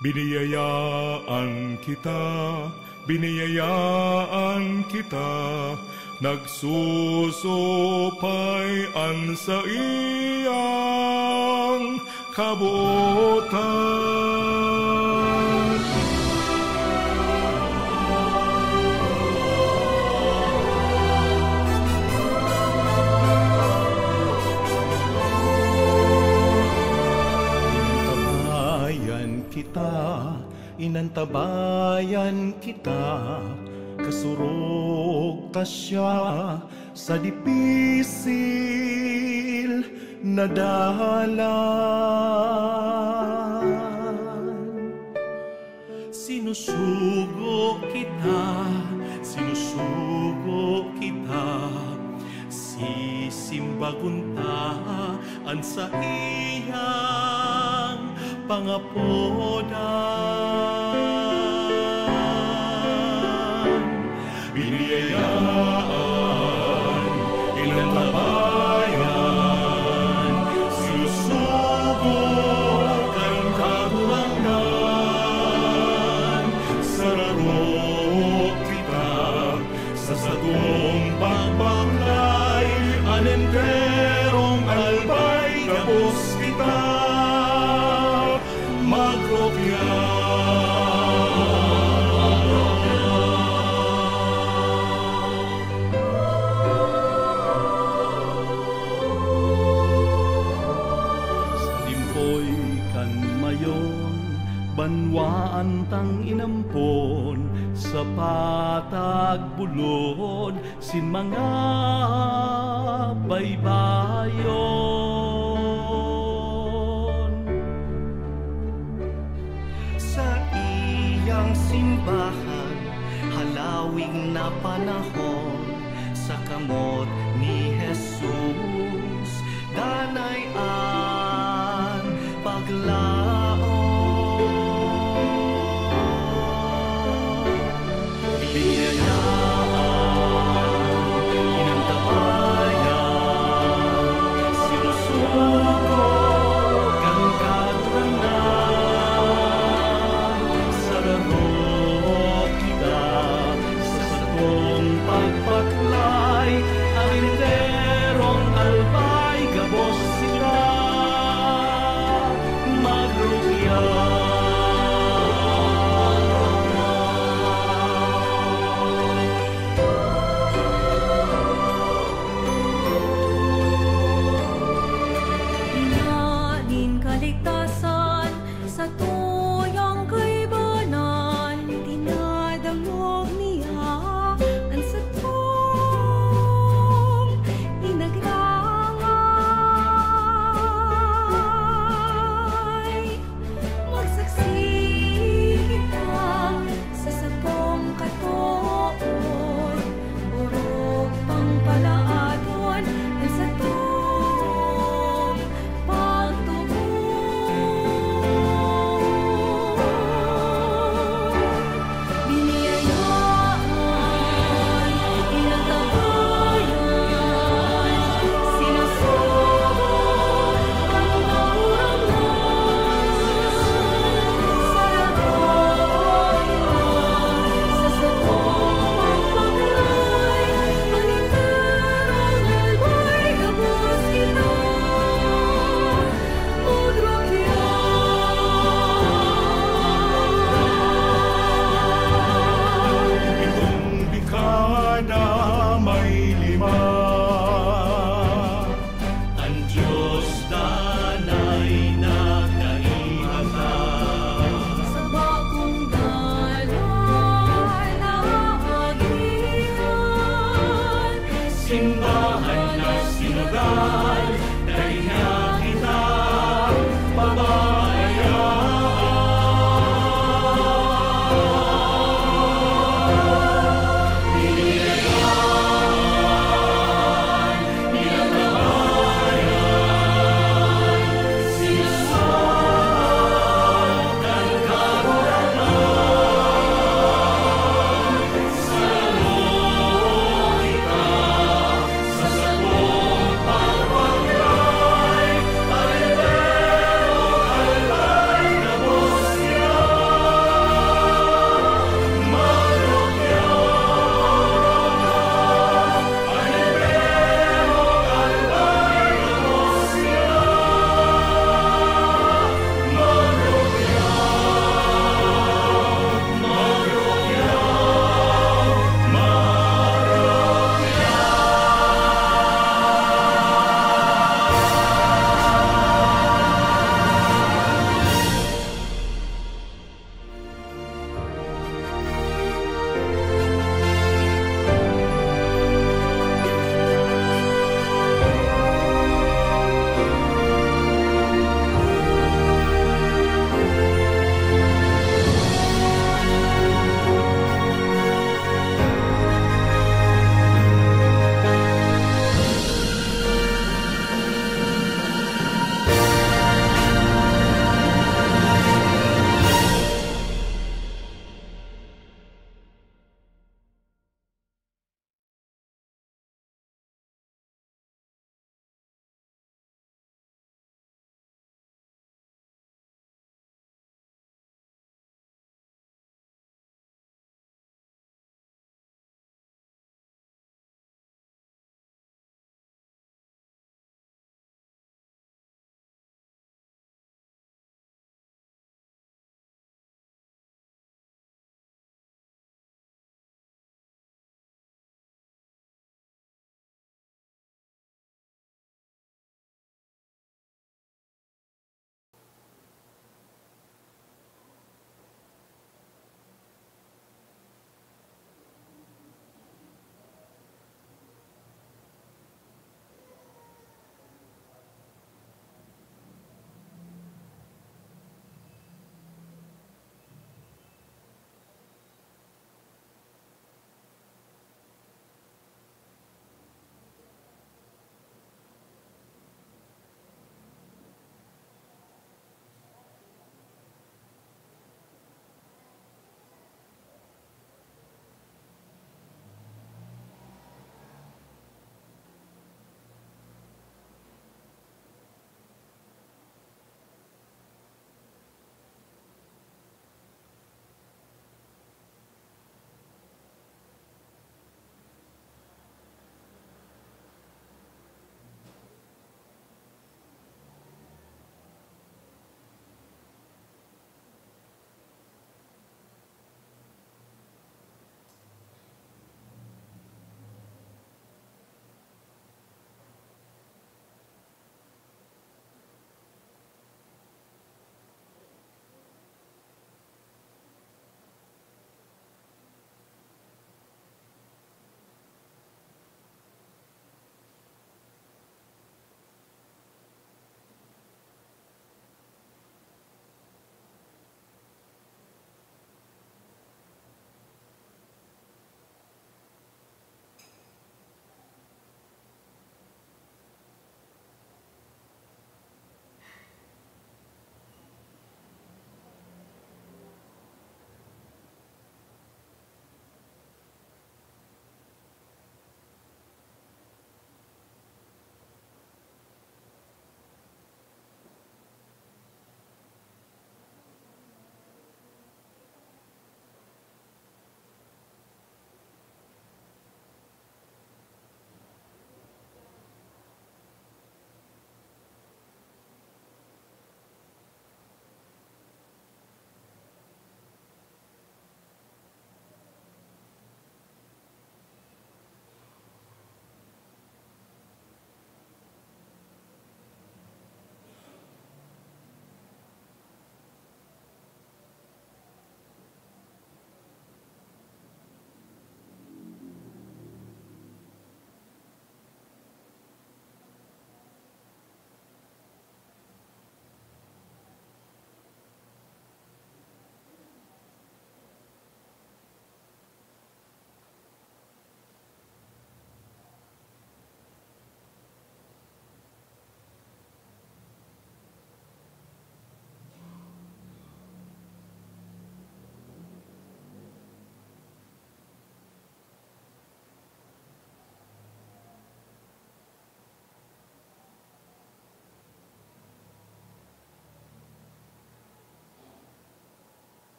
Biniyayaan kita, nagsusupayan sa iyang kabuotan. Inantabayan kita, kasurog ta siya sa dipisil na dalan. Sinusugo kita, sisimbaguntaan sa iyang pangapodan. Biniyayaan, inantabayan, sinusugo kang kagurangan. Sararo kita sa sagong pagbaklay, anenterong albay kapos kita magropya. Banwaan tang inampon sa patag bulod sin mga baybayon. Sa iyang simbahan halawing na panahon, sa kamot ni Jesus danayan paglaon.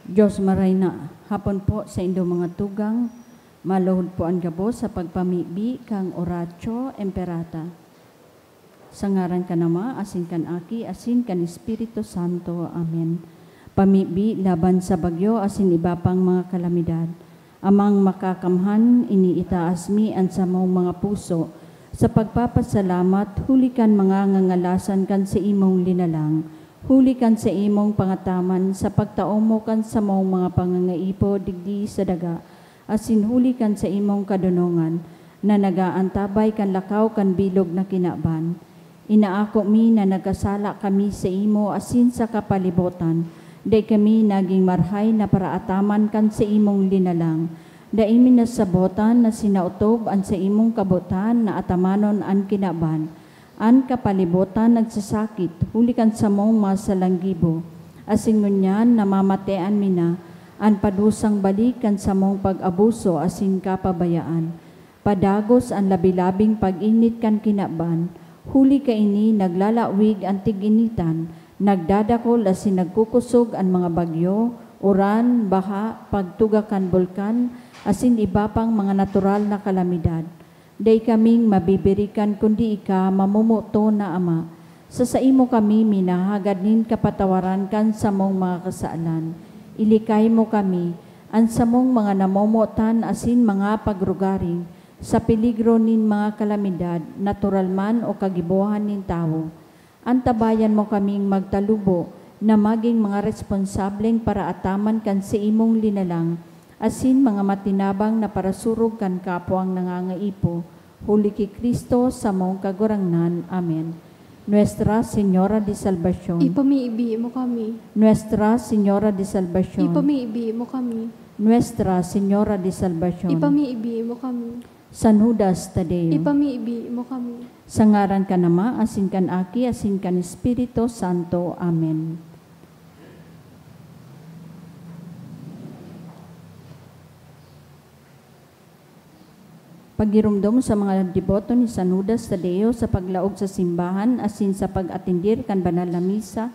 Diyos maray na hapon po sa indo mga tugang, maluhod po ang gabo sa pagpamibi kang Oratio Emperata. Sa ngaran ka nama, asin kan aki, asin kan Espiritu Santo. Amen. Pamibi laban sa bagyo, asin iba pang mga kalamidad. Amang makakamhan, iniitaas mi ang samong mga puso. Sa pagpapasalamat, hulikan mga ngangalasan kan sa imong linalang. Huli kan sa imong pangataman sa pagtaomo kan sa mong mga pangangaipo digdi sa daga. Asin huli kan sa imong kadunongan na nagaantabay kan lakaw kan bilog na kinaban. Inaako mi na nagkasala kami sa imo asin sa kapalibotan. Day kami naging marhay na paraataman kan sa imong linalang. Day minasabotan na sinautob an sa imong kabutan na atamanon an kinaban. An kapalibotan nagsasakit, hulikan sa mong masalanggibo. Asin ngunyan namamatean mina, an padusang balikan sa mong pag-abuso asin kapabayaan. Padagos ang labilabing pag-init kan kinaban, huli ka ini naglalawig ang tiginitan, nagdadakol asin nagkukusog ang mga bagyo, uran, baha, pagtugakan bulkan, asin iba pang mga natural na kalamidad. Day kaming mabibirikan kundi ika mamumuto na Ama. Sa imo kami minahaganin kapatawaran kan sa mong mga kasaalan. Ilikay mo kami, ang sa mong mga namumutan asin mga pagrugaring, sa peligro nin mga kalamidad, natural man o kagibuhan nin tao. Antabayan mo kaming magtalubo na maging mga responsableng para ataman kan sa imong linalang, asin mga matinabang na parasurog kan kapwang nangangaipo, huli ki Kristo sa mong kagurangnan. Amen. Nuestra Señora de Salvación. Ipamiibi mo kami. Nuestra Señora de Salvación. Ipamiibi mo kami. Nuestra Señora de Salvación. Ipamiibi mo kami. San Judas Tadeo. Ipamiibi mo kami. Sa ngaran ka nama, asin kan aki, asin kan Espiritu Santo. Amen. Pagirumdom sa mga deboto ni San Judas Tadeo sa paglaog sa simbahan asin sa pag-atindir kan banal na misa,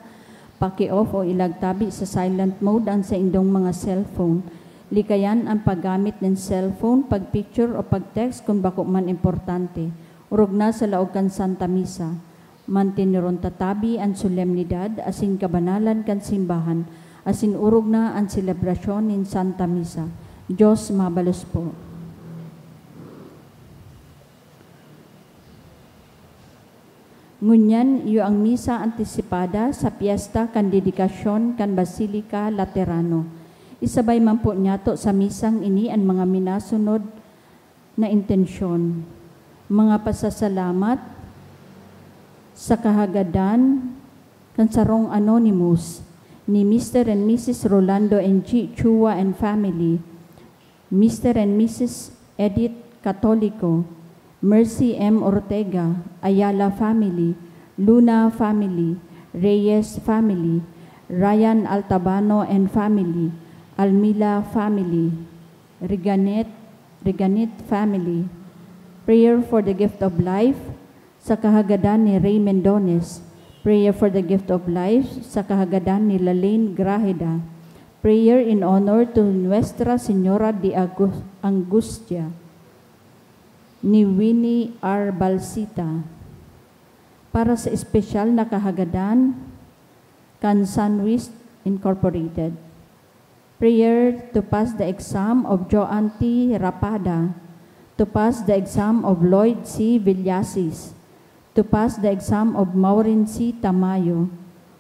paki-off o ilagtabi sa silent mode ang sa indong mga cellphone. Likayan ang paggamit ng cellphone, pag-picture o pag-text kung bako man importante. Urog na sa laog kan Santa Misa. Mantiniron tatabi ang solemnidad asin kabanalan kan simbahan, asin urog na ang selebrasyon ng Santa Misa. Diyos mabalos po. Ngunyan, iyo ang misa antisipada sa piyesta kan dedikasyon kan Basilika Laterano. Isabay man po niyato sa misang ini ang mga minasunod na intensyon. Mga pasasalamat sa kahagadan kan sarong anonymous ni Mr. and Mrs. Rolando and G. Chua and family, Mr. and Mrs. Edith Catolico, Mercy M. Ortega, Ayala family, Luna family, Reyes family, Ryan Altabano and family, Almila family, Reganet family. Prayer for the gift of life sa kahagadan ni Ray Mendones. Prayer for the gift of life sa kahagadan ni Lalaine Grajeda. Prayer in honor to Nuestra Señora de Angustia ni Winnie R. Balsita. Para sa espesyal na kahagadan kan Sunwist Incorporated. Prayer to pass the exam of Joan T. Rapada, to pass the exam of Lloyd C. Villasis, to pass the exam of Maureen C. Tamayo,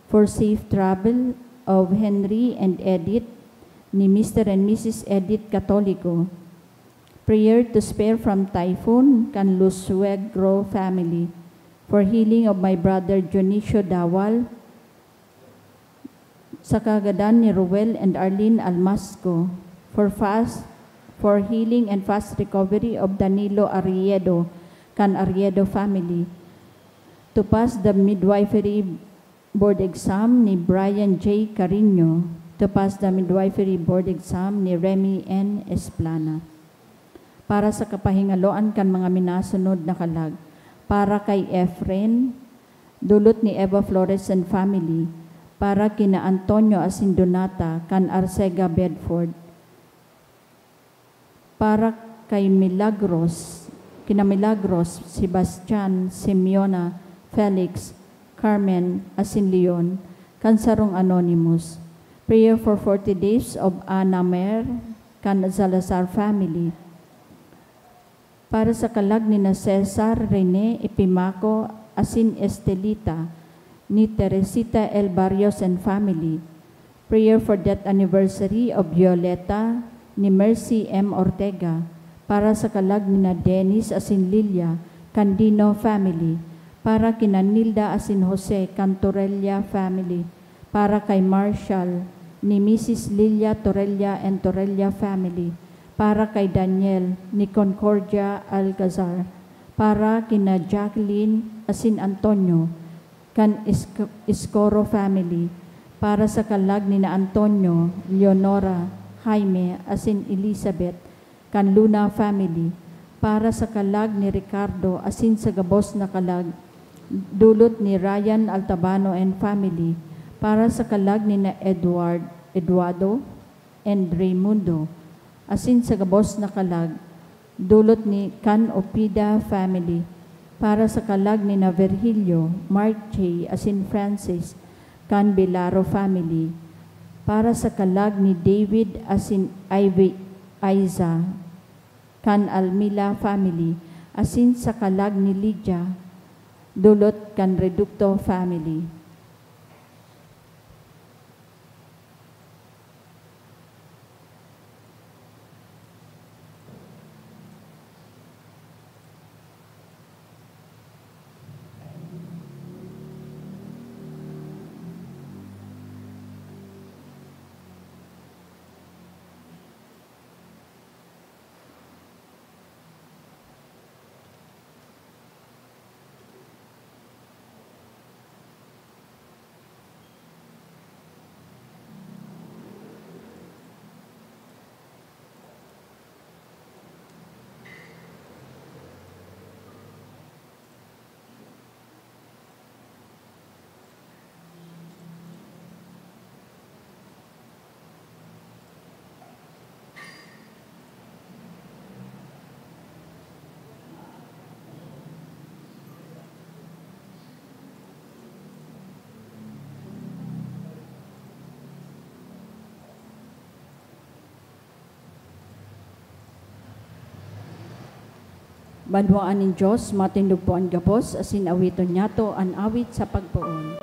for safe travel of Henry and Edith ni Mr. and Mrs. Edith Catolico. Prayer to spare from typhoon kan Lusuegro family, for healing of my brother Dionisio Dawal, sa kagadan ni Ruel and Arlene Almasco, for healing and fast recovery of Danilo Arriedo, kan Arriedo family, to pass the midwifery board exam ni Brian J. Carino, to pass the midwifery board exam ni Remy N. Esplana. Para sa kapahingaloan kan mga minasunod na kalag, para kay Efren, dulot ni Eva Flores and family, para kina Antonio Asindonata kan Arcega Bedford, para kay kina Milagros, Sebastian, Simeona, Felix, Carmen Asinleon, kan Sarong Anonymous. Prayer for 40 days of Ana Mer, kan Salazar family. Para sa kalag ni na Cesar Rene Epimaco Asin Estelita, ni Teresita L. Barrios and family. Prayer for death anniversary of Violeta ni Mercy M. Ortega, para sa kalag ni na Dennis Asinlilia, Candino family, para kina Nilda Asin Jose, Cantorella family, para kay Marshall ni Mrs. Lilia Torella and Torella family, para kay Daniel ni Concordia Alcazar, para kina Jacqueline Asin Antonio, kan Escoro family, para sa kalag ni na Antonio, Leonora, Jaime, asin Elizabeth, kan Luna family, para sa kalag ni Ricardo, asin sa gabos na kalag, dulot ni Ryan Altabano and family, para sa kalag ni na Eduardo and Raimundo, asin sa gabos na kalag, dulot ni Kan Opida family, para sa kalag ni na Virgilio, Marche, asin Francis, kan Belaro family, para sa kalag ni David, asin Aiza, kan Almila family, asin sa kalag ni Lydia, dulot kan Reducto family. Banwaan ng Diyos, matindog po ang gabos, asin awiton niya to ang awit sa pagpuon.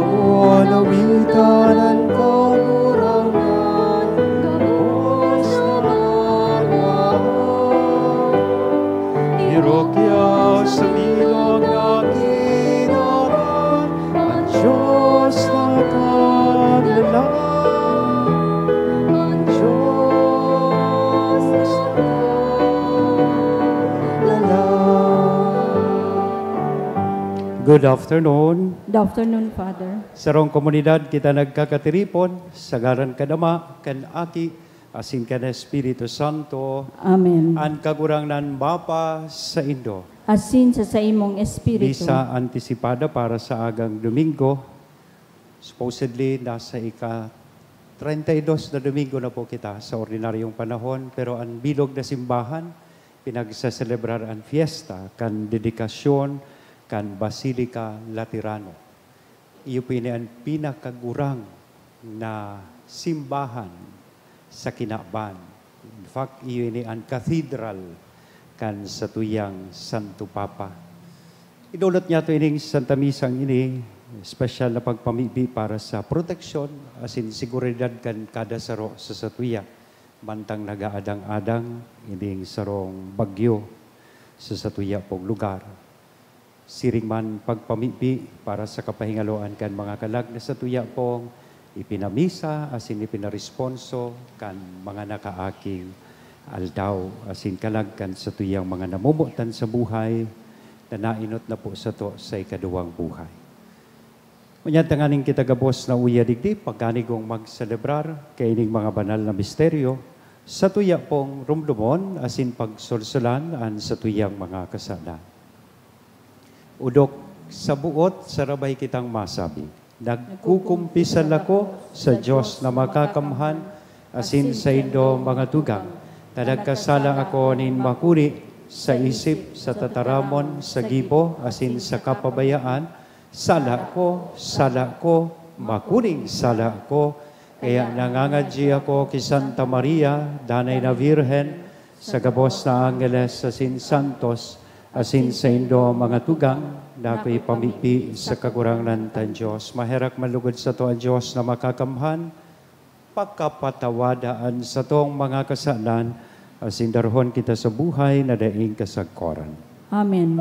Amor Good afternoon. Good afternoon, Father. Sa rong komunidad kita nagkakatiripon, sa ngaran kadama, kan aki, asin kan Espiritu Santo, Amen. an kagurangnan Bapa sa Indo. Asin sa imong espiritu. Misa antisipada para sa agang Domingo. Supposedly, nasa ika-32 na Domingo na po kita sa ordinaryong panahon, pero ang bilog na simbahan, pinagsaselebrar ang fiesta, kan dedikasyon, kan Basilica Laterano. Iyo po ang pinakagurang na simbahan sa Kinaban. In fact, iyo ini ang cathedral kan sa tuyang Santo Papa. Idulot niya ito ining Santa Misang ini, special na pagpamibi para sa proteksyon, asin seguridad kan kada saro sa satuya. Mantang nagaadang-adang, ining sarong bagyo sa satuya pong lugar. Siring man pagpamibi para sa kapahingaloan kan mga kalag na satuya pong ipinamisa, asin ipinaresponso kan mga nakaaking aldaw, asin kalagkan sa tuyang mga namumutan sa buhay na nainot na po sa to sa ikaduwang buhay. Manyan tanganing kita gabos na uya digdi, pagkanigong magselebrar kaining mga banal na misteryo sa tuya pong rumdumon, asin pagsulsulan an sa tuyang mga kasalan. Udok sa buot, sarabay kitang masabi, nagkukumpisal ako sa Diyos na makakamhan, asin sa Indo mga tugang, na nagkasala ako nin makuri sa isip, sa tataramon, sa gibo, asin sa kapabayaan, sala ko, makuring sala ko, kaya nangangadji ako kay Santa Maria, danay na Virhen, sa gabos na Angeles, asin Santos, asin sa Indo mga tugang, na ako'y pamipi sa kagurangan ng Diyos. Maherak malugod sa to ang Diyos na makakamhan, pagkapatawadaan sa tong mga kasalan, asin darhon kita sa buhay na daing kasagkoran. Amen.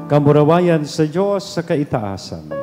Kamurawayan sa Diyos sa kaitaasan.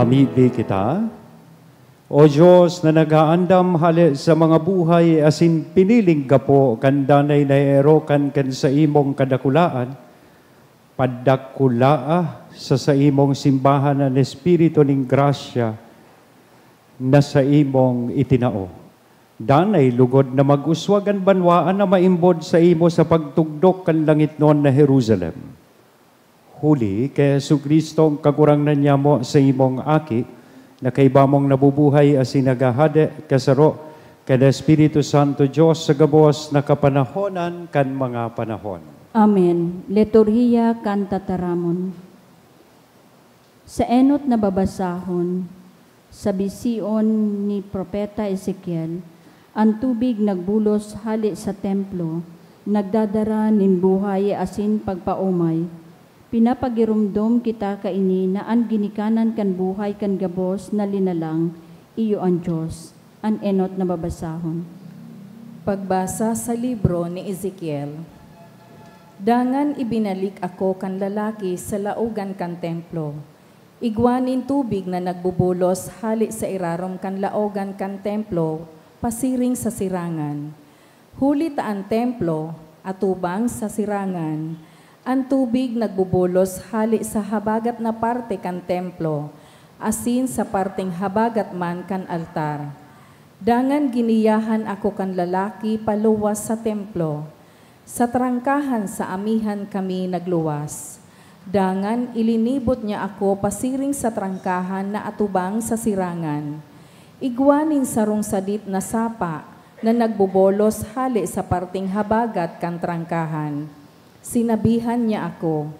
Pamili kita. O Diyos na nagaandam hali sa mga buhay asin piniling gapo kandanay na erokan kan sa imong kadakulaan, paddakulaa sa imong simbahan ng Espiritu ning grasya na sa imong itinao. Danay lugod na mag-uswagan banwaan na maimbod sa imo sa pagtugdok kan langit noon na Jerusalem. Huli kay Jesucristo ang kagurangnan niya mo sa imong aki, na kaiba mong nabubuhay asin nagahade kasaro kada Espiritu Santo Diyos sa gabos na kapanahonan kan mga panahon. Amen. Liturhiya kan tataramon. Sa enot na babasahon, sa bision ni Propeta Ezekiel, ang tubig nagbulos hali sa templo, nagdadara nin buhay asin pagpaumay. Pinapagirumdom kita kaini na ang ginikanan kan buhay kan gabos na linalang, iyo ang Diyos, ang enot na babasahon. Pagbasa sa libro ni Ezekiel. Dangan ibinalik ako kan lalaki sa laugan kan templo. Igwanin tubig na nagbubulos hali sa irarom kan laugan kan templo, pasiring sa sirangan. Huli taan templo, atubang sa sirangan. Ang tubig nagbubulos hali sa habagat na parte kan templo, asin sa parteng habagat man kan altar. Dangan giniyahan ako kan lalaki paluwas sa templo. Sa trangkahan sa amihan kami nagluwas. Dangan ilinibot niya ako pasiring sa trangkahan na atubang sa sirangan. Igwanin sarong sadit na sapa na nagbubolos hali sa parteng habagat kan trangkahan. Sinabihan niya ako,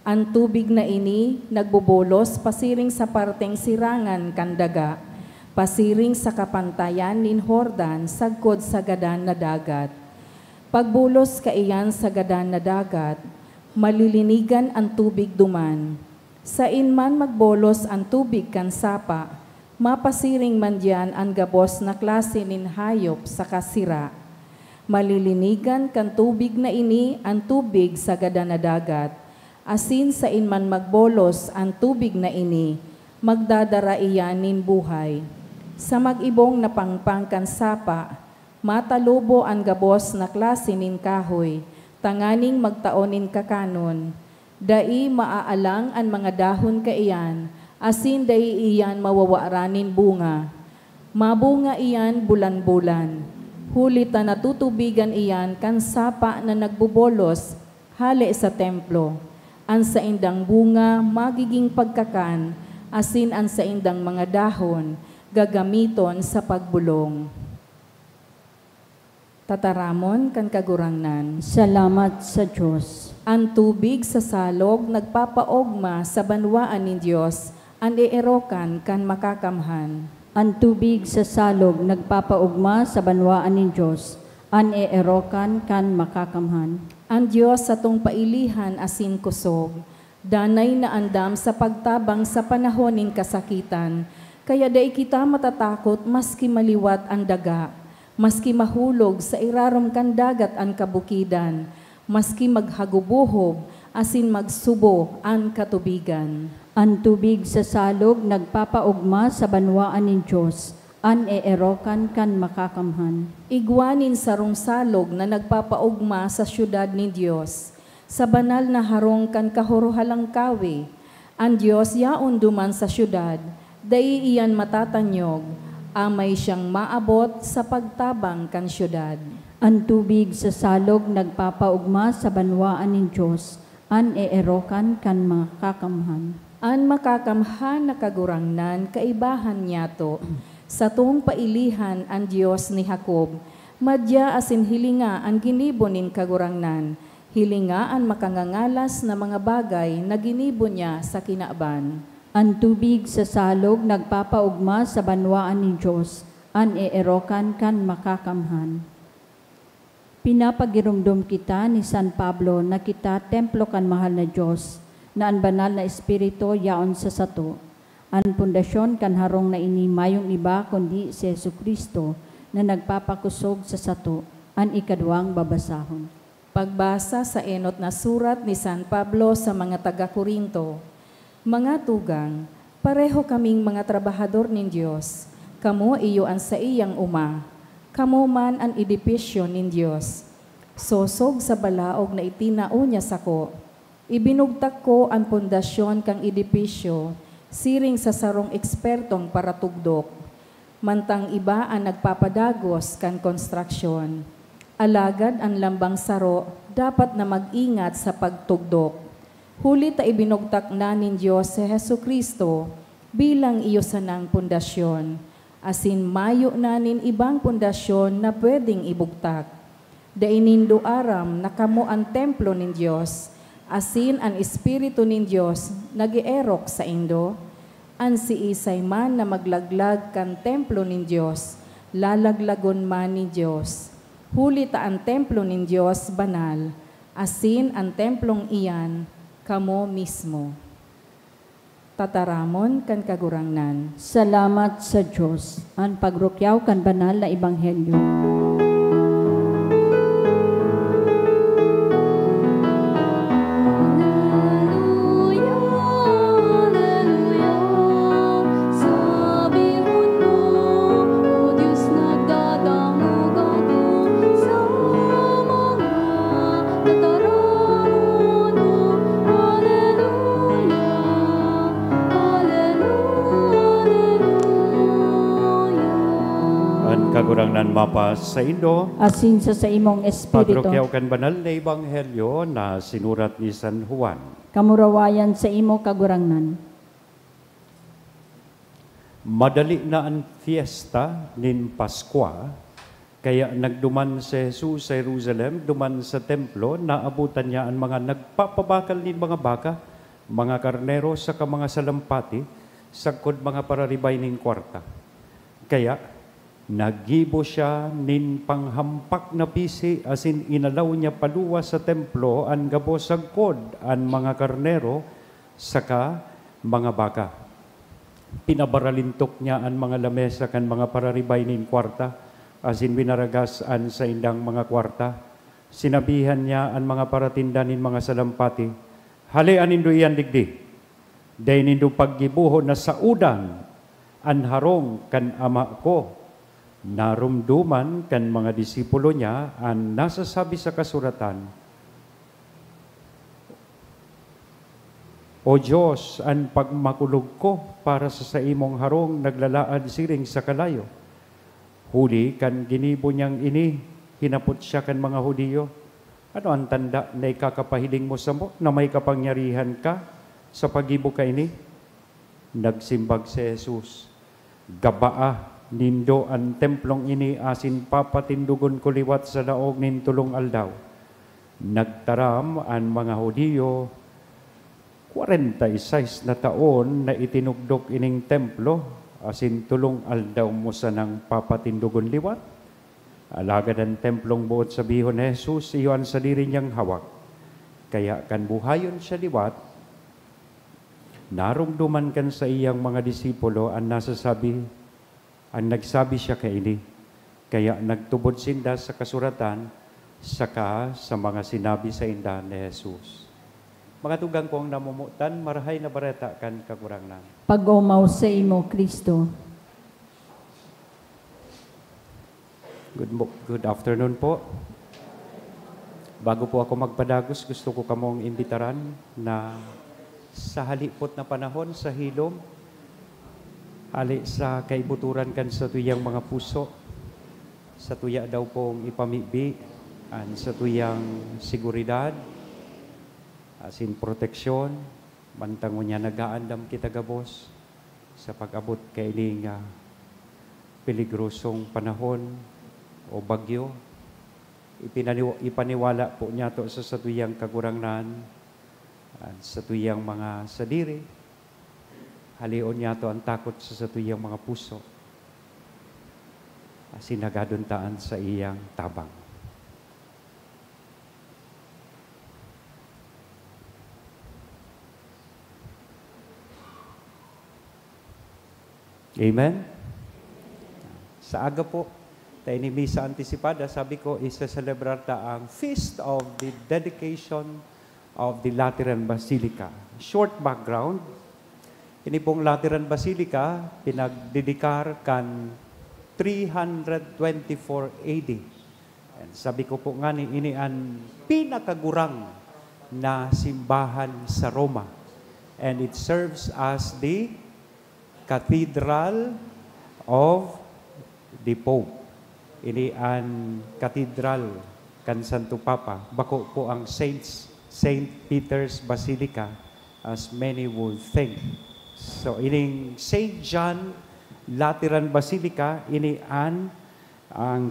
ang tubig na ini nagbubolos pasiring sa parteng sirangan kan daga, pasiring sa kapantayan nin Jordan sagkod sa gadan na dagat. Pagbulos kaiyan sa gadan na dagat, malilinigan ang tubig duman. Sa inman magbolos ang tubig kan sapa, mapasiring man diyan ang gabos na klase nin hayop sa kasira. Malilinigan kan tubig na ini ang tubig sa gadan na dagat. Asin sa inman magbolos ang tubig na ini, magdadara iyanin buhay. Sa mag-ibong na pangpangkan sapa, matalubo ang gabos na klase nin kahoy, tanganing magtaonin kakanon. Dai maaalang ang mga dahon kaiyan, asin dai iyan mawawaranin bunga. Mabunga iyan bulan-bulan. Hulita na tutubigan iyan kan sapa na nagbubolos hali sa templo. Ang sa indang bunga magiging pagkakan, asin ang sa indang mga dahon gagamiton sa pagbulong. Tataramon kan kagurangnan. Salamat sa Diyos. Ang tubig sa salog nagpapaogma sa banwaan ni Diyos, ang ierokan kan makakamhan. Ang tubig sa salog nagpapaugma sa banwaan ni Diyos, an eerokan kan makakamhan. Ang Diyos sa tong pailihan asin kusog, danay na andam sa pagtabang sa panahon nin kasakitan, kaya dai kita matatakot maski maliwat ang daga, maski mahulog sa irarom kan dagat ang kabukidan, maski maghagubuhob asin magsubo ang katubigan. Ang tubig sa salog nagpapaugma sa banwaan ni Diyos, an eerokan kan makakamhan. Igwanin sarong salog na nagpapaugma sa syudad ni Diyos, sa banal na harong kan kahuruhalang kawi. Ang Diyos yaon duman sa syudad, dai iyan matatanyog, amay siyang maabot sa pagtabang kan syudad. Ang tubig sa salog nagpapaugma sa banwaan ni Diyos, an eerokan kan makakamhan. An makakamhan na kagurangnan kaibahan niya to, sa tuong pailihan ang Diyos ni Jacob, madya asin hilinga ang ginibo nin kagurangnan, hilinga ang makangangalas na mga bagay na ginibo niya sa kinaaban. Ang tubig sa salog nagpapaugma sa banwaan ni Diyos, an eerokan kan makakamhan. Pinapagirumdum kita ni San Pablo na kita templo kan mahal na Diyos, na ang banal na Espiritu yaon sa sato. Ang pundasyon kan harong na ini mayong iba kundi si Jesucristo na nagpapakusog sa sato, ang ikaduang babasahon. Pagbasa sa enot na surat ni San Pablo sa mga taga-Korinto. Mga tugang, Pareho kaming mga trabahador nin Diyos. Kamo iyo ang sa iyang uma. Kamo man ang edipisyo nin Diyos. Sosog sa balaog na itinao niya sako. Ibinugtak ko ang pundasyon kang edipisyo, siring sa sarong ekspertong paratugdok. Mantang iba ang nagpapadagos kan konstruksyon. Alagad ang lambang saro dapat na mag-ingat sa pagtugdok. Huli ta ibinugtak na nin Diyos si Jesucristo bilang iyo sanang pundasyon. Asin mayo na nin ibang pundasyon na pwedeng ibugtak. Dainindo aram na kamo ang templo nin Diyos. Asin ang Espiritu nin Diyos nag-ierok sa indo. An si isay man na maglaglag kan templo nin Diyos, lalaglagon man ni Diyos. Huli ta ang templo nin Diyos banal. Asin ang templong iyan, kamo mismo. Tataramon kan kagurangnan. Salamat sa Diyos. Ang pagrukyaw kan banal na ebanghelyo. Kagurangnan mapa sa indo, Asin sa imong espiritu. pagrukyaw kan banal na ebanghelyo na sinurat ni San Juan. Kamurawayan sa imo kagurangnan. Madali na ang fiesta nin Paskwa, kaya nagduman si Jesus sa Jerusalem, duman sa templo, naabutan niya ang mga nagpapabakal nin mga baka, mga karnero sa mga salampati, sagkod mga pararibay nin kwarta. Kaya nagibo siya nin panghampak na pisi, asin inalaw niya paluwa sa templo ang gabo sagkod ang mga karnero saka mga baka. Pinabaralintok niya ang mga lamesa kan mga pararibay nin kwarta, asin binaragas an sa indang mga kwarta. Sinabihan niya ang mga paratinda nin mga salampati, halian nindo iyan digdi, day nindo paggibuho na sa udan an harong kan ama ko. Narumduman kan mga disipulo niya ang nasasabi sa kasuratan, O Diyos, ang pagmakulog ko para sa imong harong naglalaad siring sa kalayo. Huli kan ginibo niyang ini, hinapot siya kan mga Hudiyo, ano ang tanda na ikakapahiling mo sa mo na may kapangyarihan ka sa pagibo ka ini? Nagsimbag si Jesus, Gabaa, nindo ang templong ini asin papatindugon ko liwat sa daog nin tulong aldaw. Nagtaram ang mga Hudiyo, 46 na taon na itinugdok ining templo, asin tulong aldaw mo sa nang papatindugon liwat. Alagad ang templong buot sa bihon ni Jesus, iyon sa diri niyang hawak. Kaya kan buhayon siya liwat, narumduman kan sa iyang mga disipulo ang nasasabi, ang nagsabi siya kay ini, kaya nagtubod sinda sa kasuratan, saka sa mga sinabi sa inda ni Jesus. Mga tugang kong namumutan, marahay na bareta kan kagurangnan. Pag-umaw sa imo, Kristo. Good afternoon po. Bago po ako magpadagos, gusto ko kamong imbitaran na sa halipot na panahon sa hilom, hali sa kaibuturan kan sa tuyang mga puso, sa tuya daw pong ipamibi, sa tuyang seguridad, asin proteksyon, mantango niya nagaandam kita gabos sa pag-abot kay ining peligrosong panahon o bagyo. Ipaniwala po niya to sa tuyang kagurangnan, sa tuyang mga sadiri. Halion niya to ang takot sa tuyang mga puso. Sinagaduntaan sa iyang tabang. Amen? Sa aga po, tayo ni Misa Anticipada, sabi ko, isa-celebrar ta ang Feast of the Dedication of the Lateran Basilica. Short background, Ini pong Lateran Basilica, pinagdidikar kan 324 AD. And sabi ko po nga ni, ini ang pinakagurang na simbahan sa Roma. And it serves as the Cathedral of the Pope. Ini ang Cathedral kan Santo Papa. Bako po ang St. Peter's Basilica, as many would think. So, ining St. John Lateran Basilica, ini ang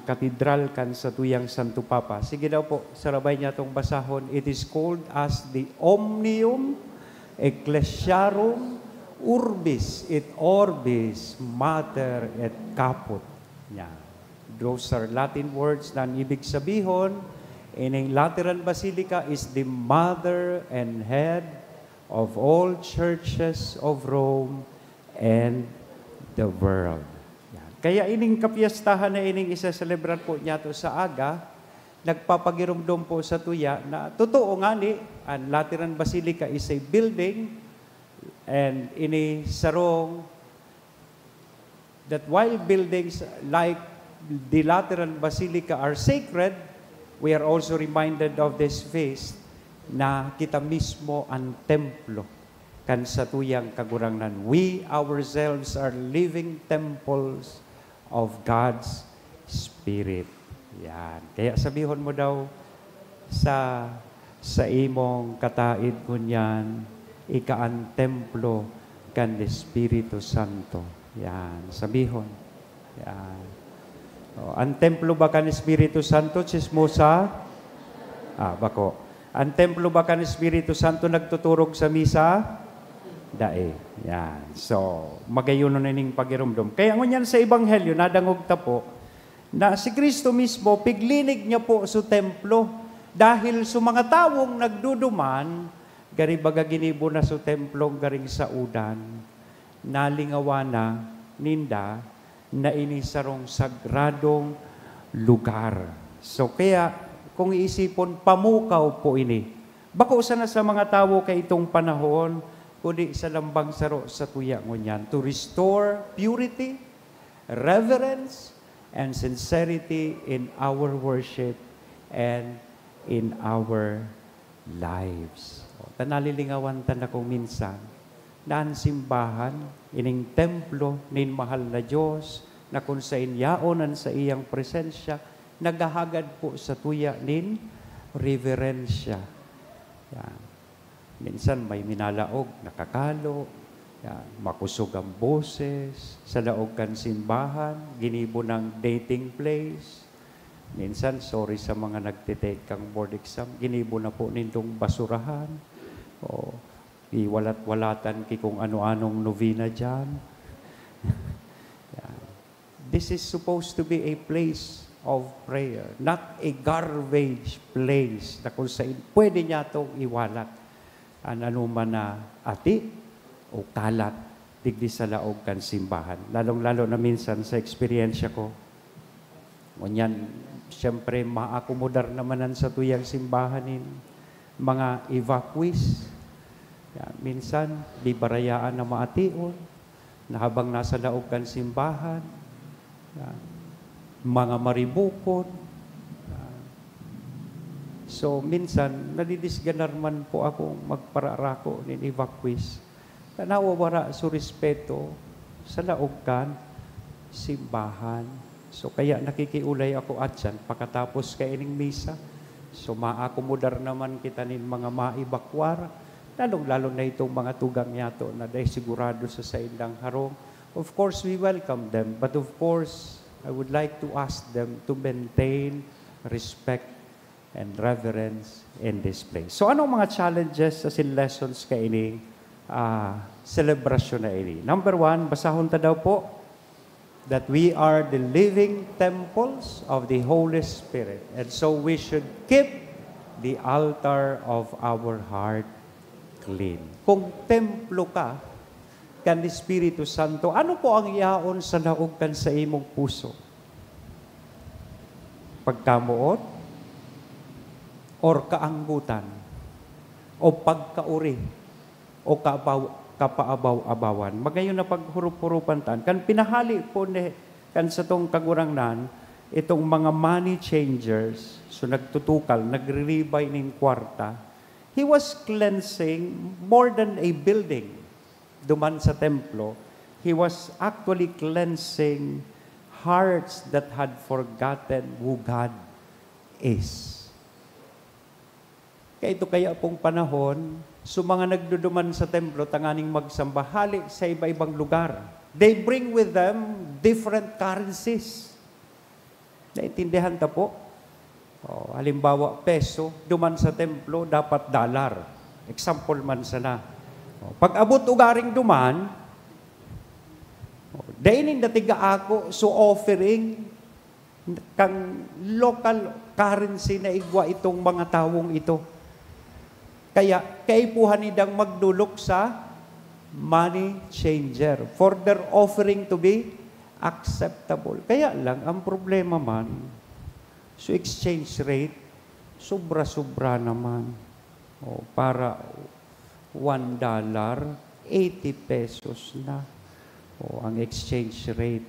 katedral kan sa tuyang Santo Papa. Sige daw po, sarabay niya itong basahon. It is called as the Omnium Ecclesiarum Urbis et Orbis Mater et Caput. Yeah. Those are Latin words na ibig sabihin, ining Lateran Basilica is the mother and head of all churches of Rome and the world. Yan. Kaya ining kapiyastahan na ining isa-celebrat po niya to sa aga, nagpapagirumdum po sa tuya na totoo nga ni, ang Lateran Basilica is a building and ini sarong that while buildings like the Lateran Basilica are sacred, we are also reminded of this feast na kita mismo ang templo kan sa tuyang kagurangnan. We ourselves are living temples of God's Spirit. Yan. Kaya sabihon mo daw sa imong kataid kunyan, ika ang templo kan Espiritu Santo. Yan. Sabihon. Yan. O, ang templo ba kan Espiritu Santo, chismosa? Bako. Ang templo ba kan Espiritu Santo nagtuturog sa misa? Dae. Yan. So, magayon na ning pagirumdum. Kaya ngunyan sa Ebanghelyo, nadangog ta po, na si Kristo mismo, piglinig niya po sa templo. Dahil sa mga tawong nagduduman, gari baga ginibo na sa templo, garing sa udan, nalingawana, ninda, na inisarong sagradong lugar. So, kaya, kung iisipon, pamukaw po ini. Bako sana sa mga tao kay itong panahon, kundi sa lambang saro sa tuya ngunyan, to restore purity, reverence, and sincerity in our worship and in our lives. Tanalilingawan tan ako minsan, naan simbahan, ining templo, nin mahal na Diyos, na kung sa inyaonan sa iyang presensya, nagahagad po sa tuya nin reverensya. Yan. Minsan may minalaog, nakakalo, yan, makusog ang boses, sa laog kan simbahan, ginibo ng dating place. Minsan, sorry sa mga nagtitake kang board exam, ginibo na po nindong basurahan, o iwalat-walatan ki kung ano-anong novena dyan. Yan. This is supposed to be a place of prayer, not a garbage place na kung saan pwede niya itong iwalat ang anuman na ati o kalat digdi sa laog kan simbahan. Lalong-lalo na minsan sa eksperyensya ko, ngunyan, siyempre, maakomodar namanan sa tuyang simbahanin, mga evacuees. Yan, minsan, di barayaan na maation, na habang nasa laog kan simbahan, yan, mga maribukon. So, minsan, nadidisganarman po ako magpararako ng evacuees. Nawawara sa respeto sa laogkan, simbahan. So, kaya nakikiulay ako at yan, pagkatapos kaining misa. So, maakomodar naman kita nin mga maibakwar, lalong-lalo na itong mga tugang yato na dahil sigurado sa saindang harong. Of course, we welcome them. But of course, I would like to ask them to maintain respect and reverence in this place. So, anong mga challenges as in lessons kaining celebration na ini? Number 1, basahon ta daw po, that we are the living temples of the Holy Spirit. And so we should keep the altar of our heart clean. Kung templo ka, kan Espiritu Santo, ano po ang iyaon sa laog kan sa imong puso? Pagkamuot? Or kaanggutan? O pagkauri? o kapaabaw-abawan. Magayon na paghurup-hurupan tan. Kan pinahali po ni kan sa tong kagurangnan, itong mga money changers, so nagtutukal, nagre-ribay ning kwarta, he was cleansing more than a building. Duman sa templo, he was actually cleansing hearts that had forgotten who God is. Kaya ito kaya pong panahon, so mga nagduduman sa templo, tanganing magsambahali sa iba-ibang lugar. They bring with them different currencies. Naintindihan ta po? Halimbawa, peso, duman sa templo, dapat dollar. Example man sana. Pag abot ugaring duman, dainin na tiga ako, so offering kang local currency na igwa itong mga tawong ito. Kaya, kaipuhan nidang magdulok sa money changer for their offering to be acceptable. Kaya lang, ang problema man, so exchange rate, sobra-sobra naman. Para $1, 80 pesos na. Ang exchange rate.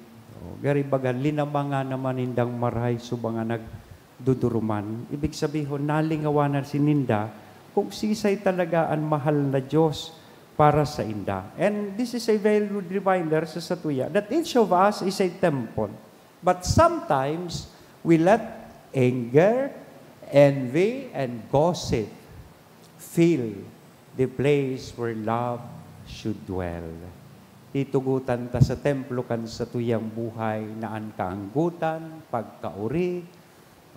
Garibagan, linamanga naman indang maray subang nagduduruman. Ibig sabihin, nalingawanan si Ninda, kung sisay talaga ang mahal na Diyos para sa inda. And this is a very good reminder sa Satuya that each of us is a temple. But sometimes, we let anger, envy, and gossip fill the place where love should dwell. Titugutan ta sa templo kan sa tuyang buhay na ang kaanggutan, pagkauri,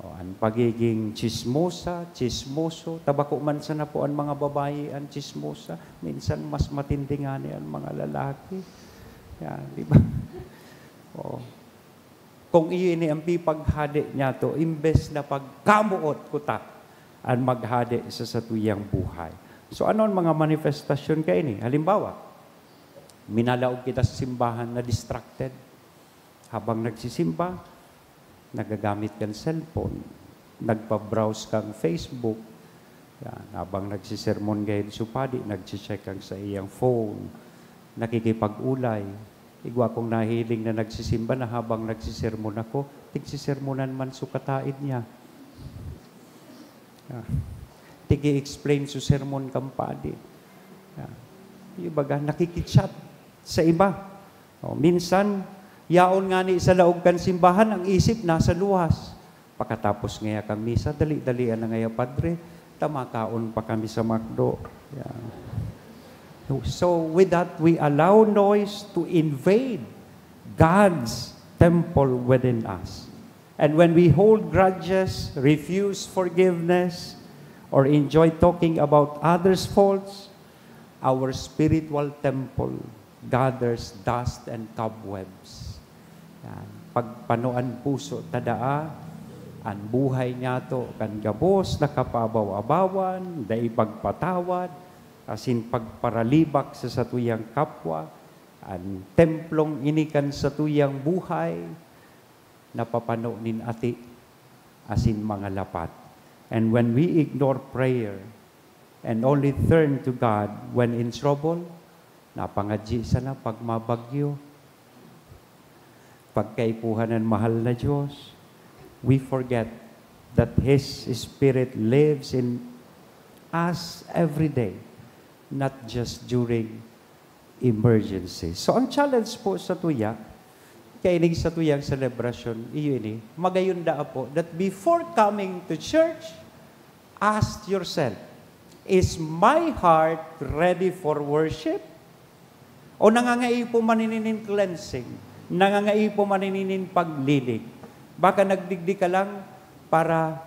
ang pagiging chismoso, tabako man sana po ang mga babae ang chismosa, minsan mas matindi nga ang mga lalaki. Yan, di ba? Kung iyon ang pipaghadi niya to, imbes na pagkamuot kutak ang maghadi sa satuyang buhay. So ano ang mga manifestasyon kayo ni? Halimbawa, minalaog kita sa simbahan na distracted. Habang nagsisimba, nagagamit kang cellphone, nagpa-browse kang Facebook, yan, habang nagsisermon gayud supadi, nagsicheck kang sa iyang phone, nakikipag-ulay. Igwa kong nahiling na nagsisimba na habang nagsisermon ako, tigsisermonan man sukataid niya. Tigi-explain su sermon kampadi. Ibaga, nakikichat sa iba. Minsan, yaon nga ni sa laog kan simbahan, ang isip nasa luwas. Pagkatapos ngaya kang misa, dali-dalian na ngaya padre, tamakaon pa kami sa McDo. Yeah. So with that, we allow noise to invade God's temple within us. And when we hold grudges, refuse forgiveness, or enjoy talking about others' faults, our spiritual temple gathers dust and cobwebs. Yan. Pagpanuan puso tadaa, ang buhay niya to kan gabos na kapabaw-abawan, dai pagpatawad, asin pagparalibak sa satuyang kapwa, ang templong inikan satuyang buhay, napapano nin ati, asin mga lapat. And when we ignore prayer and only turn to God when in trouble, napangadji sana pag mabagyo, pagkaipuhan ng mahal na Diyos, we forget that His Spirit lives in us every day, not just during emergencies. So ang challenge po sa tuya, kainig sa tuyang celebration, iyo ini, magayon da po, that before coming to church, ask yourself, is my heart ready for worship? O nangangai po maninin cleansing? Nangangai po maninin paglilig? Baka nagdigdi ka lang para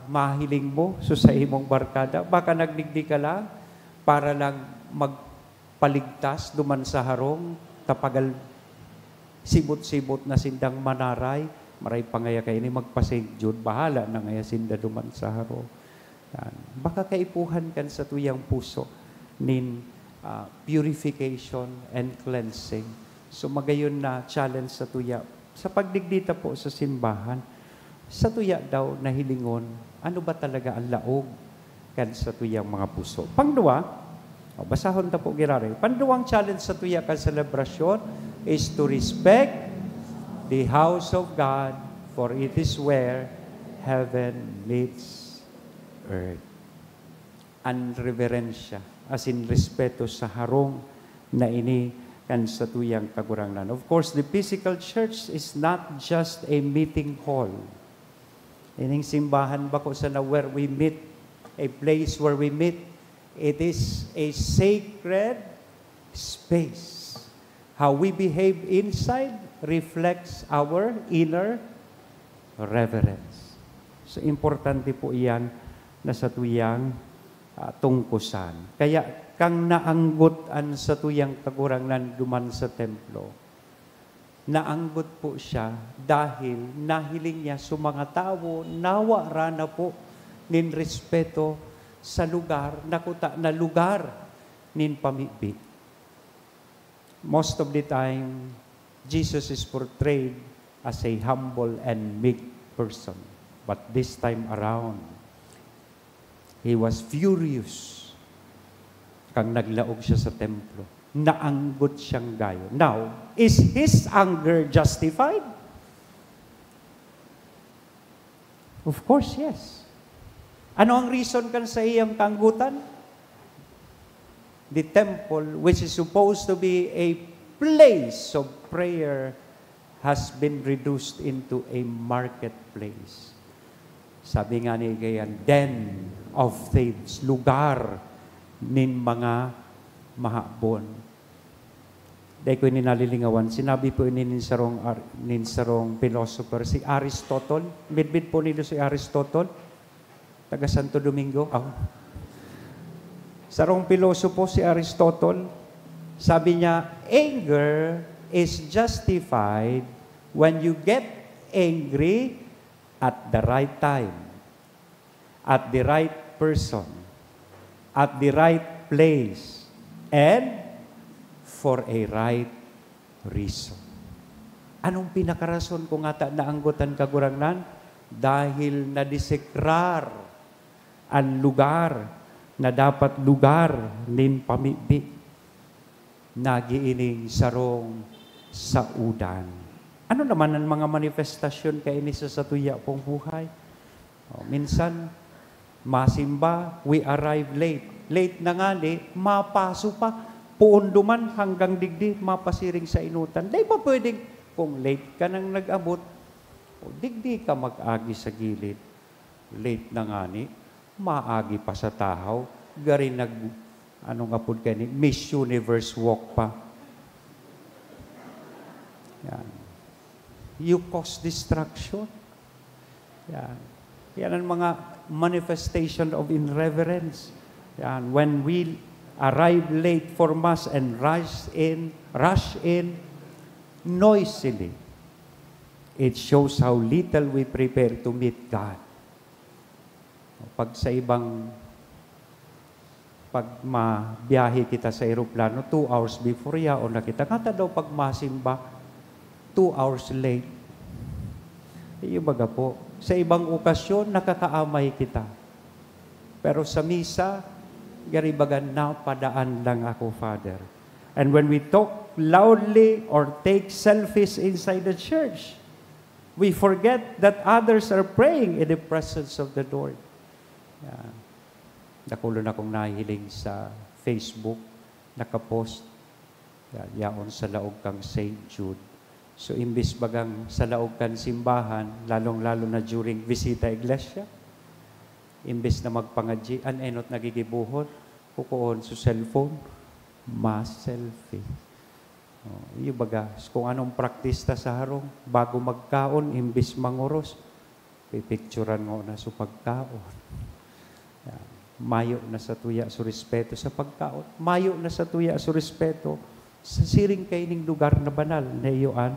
mahiling mo sa imong barkada. Baka nagdigdi ka lang para lang magpaligtas duman sa harong, tapagal sibot-sibot na sindang manaray, maray pangaya kayo ni magpasengjud, bahala na ngaya sinda duman sa harong. Yan. Baka kaipuhan kan sa tuyang puso nin purification and cleansing. So magayon na challenge sa tuya. Sa pagdigdita po sa simbahan, sa tuya daw na hilingon, ano ba talaga ang laog kan sa tuyang mga puso. Pangduwa, basahon ta po girari. Panduwang challenge sa tuya kan selebrasyon is to respect the house of God, for it is where heaven meets earth. Ang reverensya, as in respeto sa harong na ini kan sa tuyang kagurangnan. Of course, the physical church is not just a meeting hall. Ining simbahan ba ko sana where we meet, a place where we meet, it is a sacred space. How we behave inside reflects our inner reverence. So, importante po iyan na sa tuyang tungkusan. Kaya, kang naanggotan sa tuyang kagurangnan duman sa templo, naanggot po siya dahil nahiling niya sa mga tao, nawa rana po nin respeto sa lugar, nakuta na lugar nin pamibig. Most of the time, Jesus is portrayed as a humble and meek person. But this time around, he was furious kang naglaog siya sa templo. Naanggot siyang gayo. Now, is his anger justified? Of course, yes. Ano ang reason kan sa iyang kanggutan? The temple, which is supposed to be a place of prayer, has been reduced into a marketplace. Sabi nga ni Gayan, den of thieves, lugar nin mga mahabon. Dahil ko nalilingawan, sinabi po nin sarong philosopher, si Aristotle. Midbid po nilo si Aristotle, taga Santo Domingo. Sarong pilosopo si Aristotle, sabi niya, anger is justified when you get angry at the right time, at the right person, at the right place, and for a right reason. Anong pinakarason kung ata naanggotan kagurangnan? Dahil nadisekrar ang lugar na dapat lugar nin pamibig. Nagiining sarong sa udan. Ano naman ang mga manifestasyon kay ini sa tuya pong buhay? Minsan, masimba, we arrive late. Late na nga mapaso pa. Puunduman hanggang digdi, mapasiring sa inutan. Di ba pwedeng, kung late ka nang nag-abot, digdi ka mag-agi sa gilid. Late na nga maagi pa sa tahaw, gari anong apod ka Miss Universe walk pa. Yan. You cause distraction. Yan. Yan ang mga manifestation of irreverence. Yan. When we arrive late for Mass and rush in noisily, it shows how little we prepare to meet God. Pag sa pag mabiyahe kita sa aeroplano, 2 hours before o nakita. Kata daw pag masimba, 2 hours late. Yung baga po, sa ibang okasyon, nakakaamay kita. Pero sa misa, garibagan na padaan lang ako, Father. And when we talk loudly or take selfies inside the church, we forget that others are praying in the presence of the Lord. Yan. Nakulo na kong nahiling sa Facebook, nakapost, yaon sa laog kang St. Jude. So, imbis bagang sa laog kang simbahan, lalong-lalo na during visita iglesia, imbis na magpangadji, enot nagigibuhon, kukuon sa cellphone, mas selfie. Yung baga, kung anong praktista sa harong, bago magkaon, imbis manguros, pipicturan mo na sa pagkaon. Mayo na sa tuya sa respeto sa pagkaon. Mayo na sa tuya sa respeto sa siring kaining lugar na banal na iyoan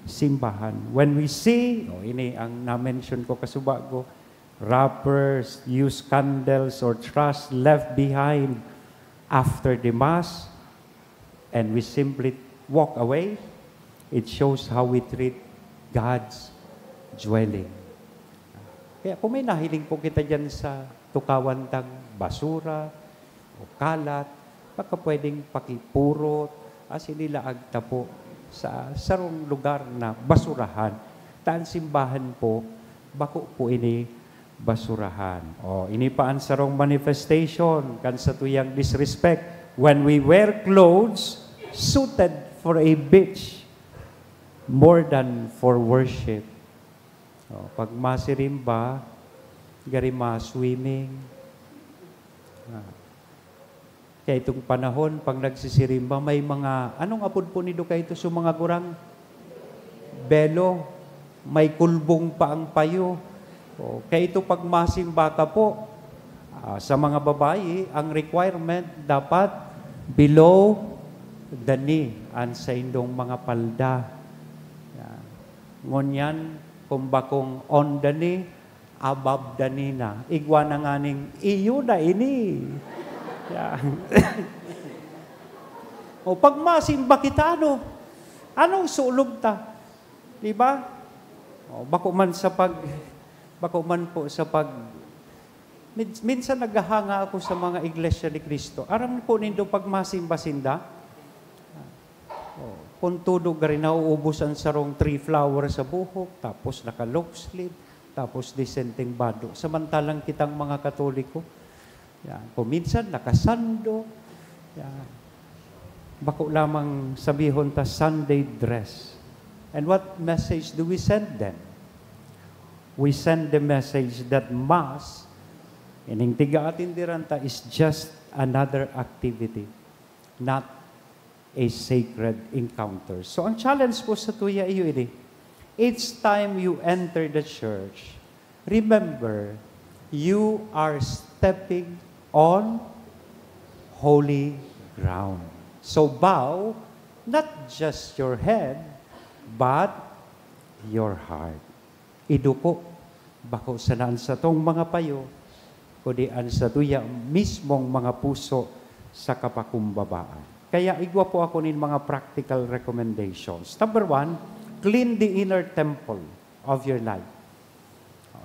simbahan. When we see, ini ang na-mention ko kasubago, wrappers, used candles or trash left behind after the Mass, and we simply walk away, it shows how we treat God's dwelling. Kaya kung may nahiling po kita dyan sa tukawan tang basura o kalat, baka pwedeng pakipurot, as nila agtapo sa sarong lugar na basurahan. Taan simbahan po, bako po ini basurahan. O, ini pa ang sarong manifestation, kan sa tuyang disrespect. When we wear clothes suited for a beach, more than for worship. O, pag masirimba, gari ma-swimming. Kaya itong panahon, pag nagsisirimba, may mga, anong apod po nido kayo ito sa mga gurang? Belo. May kulbong pa ang payo. O, kaya ito pag masimba ka po, sa mga babae, ang requirement dapat below the knee, an sa indong mga palda. Yan. Ngunyan, kung bakong on the knee, above the knee na. Igwa na nga ning, iyo na ini. Yan. O pag masimba kita, anong sulog ta? Diba? O, bako man po sa pag, minsan naghahanga ako sa mga iglesia ni Cristo. Aram po nindo pag masimba-sinda, kung tudog rin nauubos ang sarong 3 flowers sa buhok, tapos naka-low sleeve, tapos disenteng bado. Samantalang kitang mga Katoliko, yan, kung minsan nakasando, yan, bako lamang sabihon ta Sunday dress. And what message do we send them? We send the message that Mass, ining tiga atindiranta, is just another activity, not a sacred encounter. So ang challenge po sa tuya iyo ini, each time you enter the church, remember, you are stepping on holy ground. So bow, not just your head, but your heart. Iduko, bako sanaan sa tong mga payo, kundi an sa tuya mismong mga puso sa kapakumbabaan. Kaya igwa po ako nin mga practical recommendations. Number 1, clean the inner temple of your life.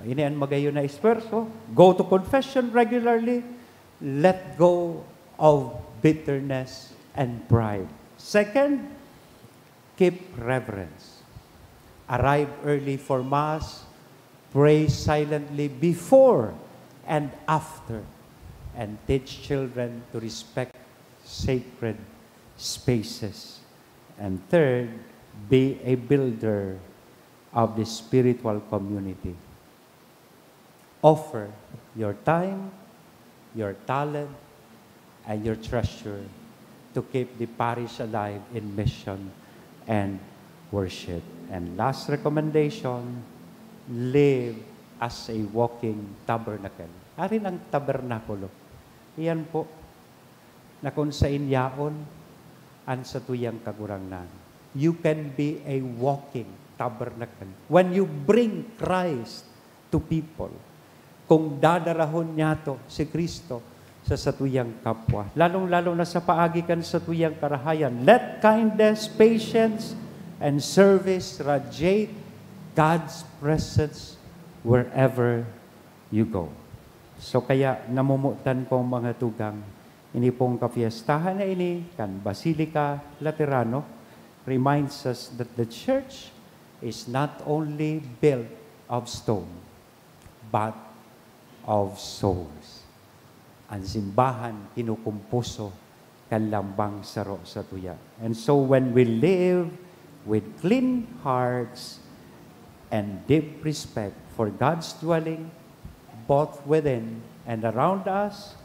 Ini ang magayon na esfuerzo. Go to confession regularly. Let go of bitterness and pride. Second, keep reverence. Arrive early for Mass. Pray silently before and after. And teach children to respect sacred spaces. And third, be a builder of the spiritual community. Offer your time, your talent, and your treasure to keep the parish alive in mission and worship. And last recommendation, live as a walking tabernacle. Arin ang tabernakulo. Iyan po, na kung sa inyaon, an sa tuyang kagurangnan. You can be a walking tabernacle. When you bring Christ to people, kung dadarahon niya to si Kristo sa satuyang kapwa, lalong-lalo na sa paagikan sa tuyang karahayan, let kindness, patience, and service radiate God's presence wherever you go. So kaya namumutan ko mga tugang, ini pong kapiestahan na ini, kan Basilica Laterano, reminds us that the church is not only built of stone, but of souls. Ang simbahan, kinukumpuso, kan lambang saro sa tuya. And so when we live with clean hearts and deep respect for God's dwelling, both within and around us,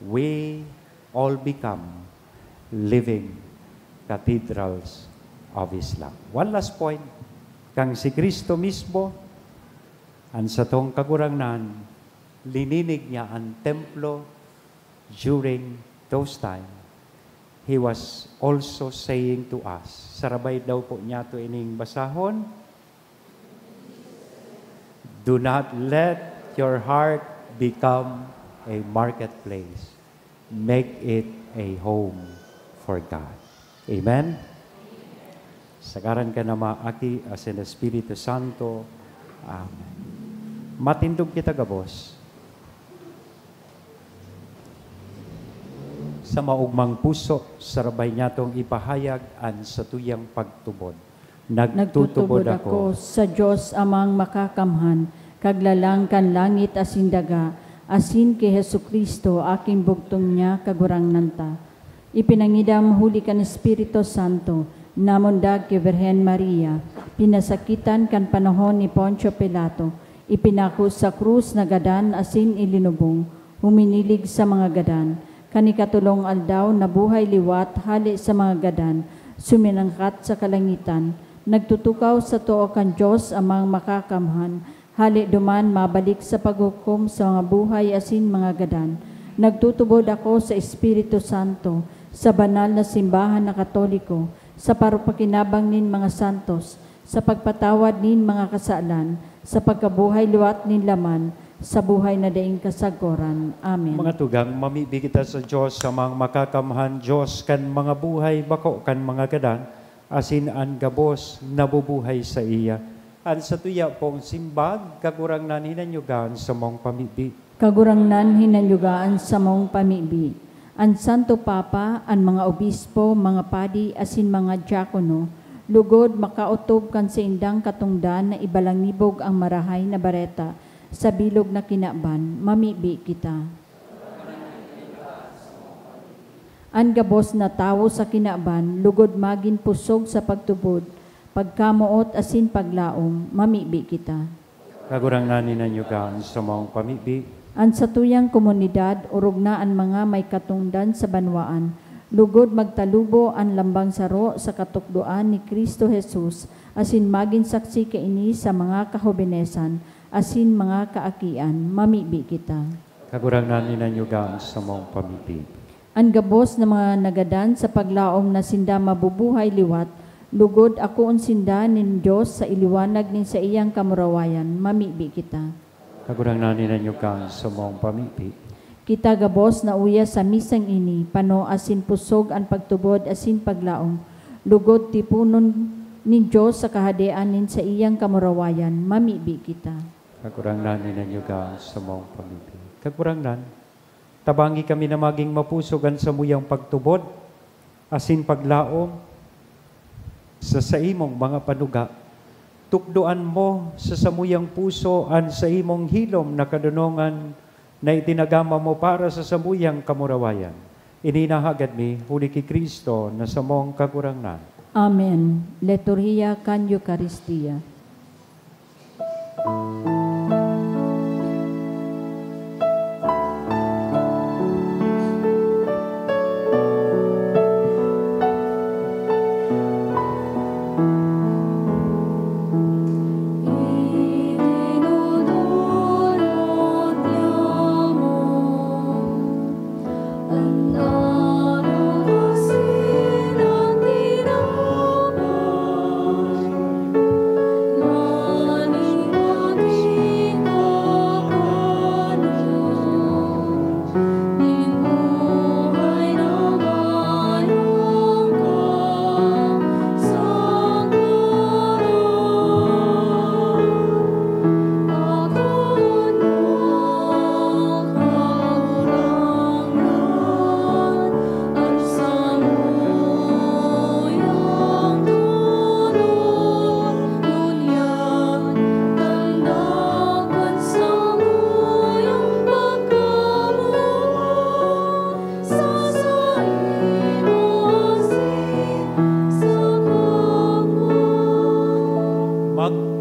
we all become living cathedrals of Islam. One last point, kang si Kristo mismo, ang sa tong kagurangnan, lininig niya ang templo during those time. He was also saying to us, sarabay daw po niya to ining basahon, do not let your heart become a marketplace. Make it a home for God. Amen? Sagaran ka na maaki as in the Espiritu Santo. Amen. Matindog kita, gabos. sa maugmang puso, sarabay niyatong ipahayag an sa tuyang pagtubod. Nagtutubod ako sa Diyos amang makakamhan, kaglalang kan langit asin daga, asin kay Hesukristo aking bugtong niya kagurang nanta. Ipinangidam huli kan Espiritu Santo, namundag kay Virhen Maria, pinasakitan kan panahon ni Poncio Pilato, ipinako sa krus na gadan asin ilinubong, huminilig sa mga gadan, kanikatulong aldaw na buhay liwat hali sa mga gadan, suminangkat sa kalangitan, nagtutukaw sa tuo kan Diyos amang makakamhan, hali duman mabalik sa paghukom sa mga buhay asin mga gadan. Nagtutubod ako sa Espiritu Santo, sa banal na simbahan na Katoliko, sa parupakinabang nin mga santos, sa pagpatawad nin mga kasalan, sa pagkabuhay liwat nin laman, sa buhay na daing kasagoran. Amen. Mga tugang, mamibi kita sa Diyos sa mga makakamhan, Diyos kan mga buhay, bako kan mga gadan, asin an gabos nabubuhay sa iya. An sa tuya pong simbag, kagurang nan hinanyugaan sa mong pamibi. Kagurang nan hinanyugaan sa mong pamibi. An Santo Papa, an mga obispo, mga padi, asin mga diakono, lugod makautob kan sa indang katungdan na ibalangibog ang marahay na bareta, sa bilog na kinaban, mamibi kita. An gabos na tawo sa kinaban, lugod magin pusog sa pagtubod, pagkamuot asin paglaom, mamibi kita. Kagurang nanin nanyugaan sa mong pamibi. An sa tuyang komunidad, urog na an mga may katungdan sa banwaan, lugod magtalubo an lambang saro sa katukdoan ni Kristo Jesus, asin magin saksi kaini sa mga kahobenesan, asin mga kaakian, mamibi kita. Kagurang nanin nanyugaan sa mong pamibi. Ang gabos na mga nagadan sa paglaom na sinda mabubuhay liwat, lugod ako ang sinda nin Diyos sa iliwanag nin sa iyang kamurawayan, mamibi kita. Kagurang nanin nanyugaan sa mong pamibi. Kita gabos na uya sa misang ini, pano asin pusog ang pagtubod asin paglaom, lugod tipunon ni Diyos sa kahadean nin sa iyang kamurawayan, mamibi kita. Kagurang nanin nanyugaan sa mong pamibi. Kagurang nan, tabangi kami na maging mapusogan sa muyang pagtubod, asin paglaom, sa imong mga panuga. Tukdoan mo sa samuyang puso an sa imong hilom na kadunongan na itinagama mo para sa samuyang kamurawayan. Ininahagad mi, huli ki Kristo na sa mong kagurangnan. Amen. Liturhiya kan Eucharistia.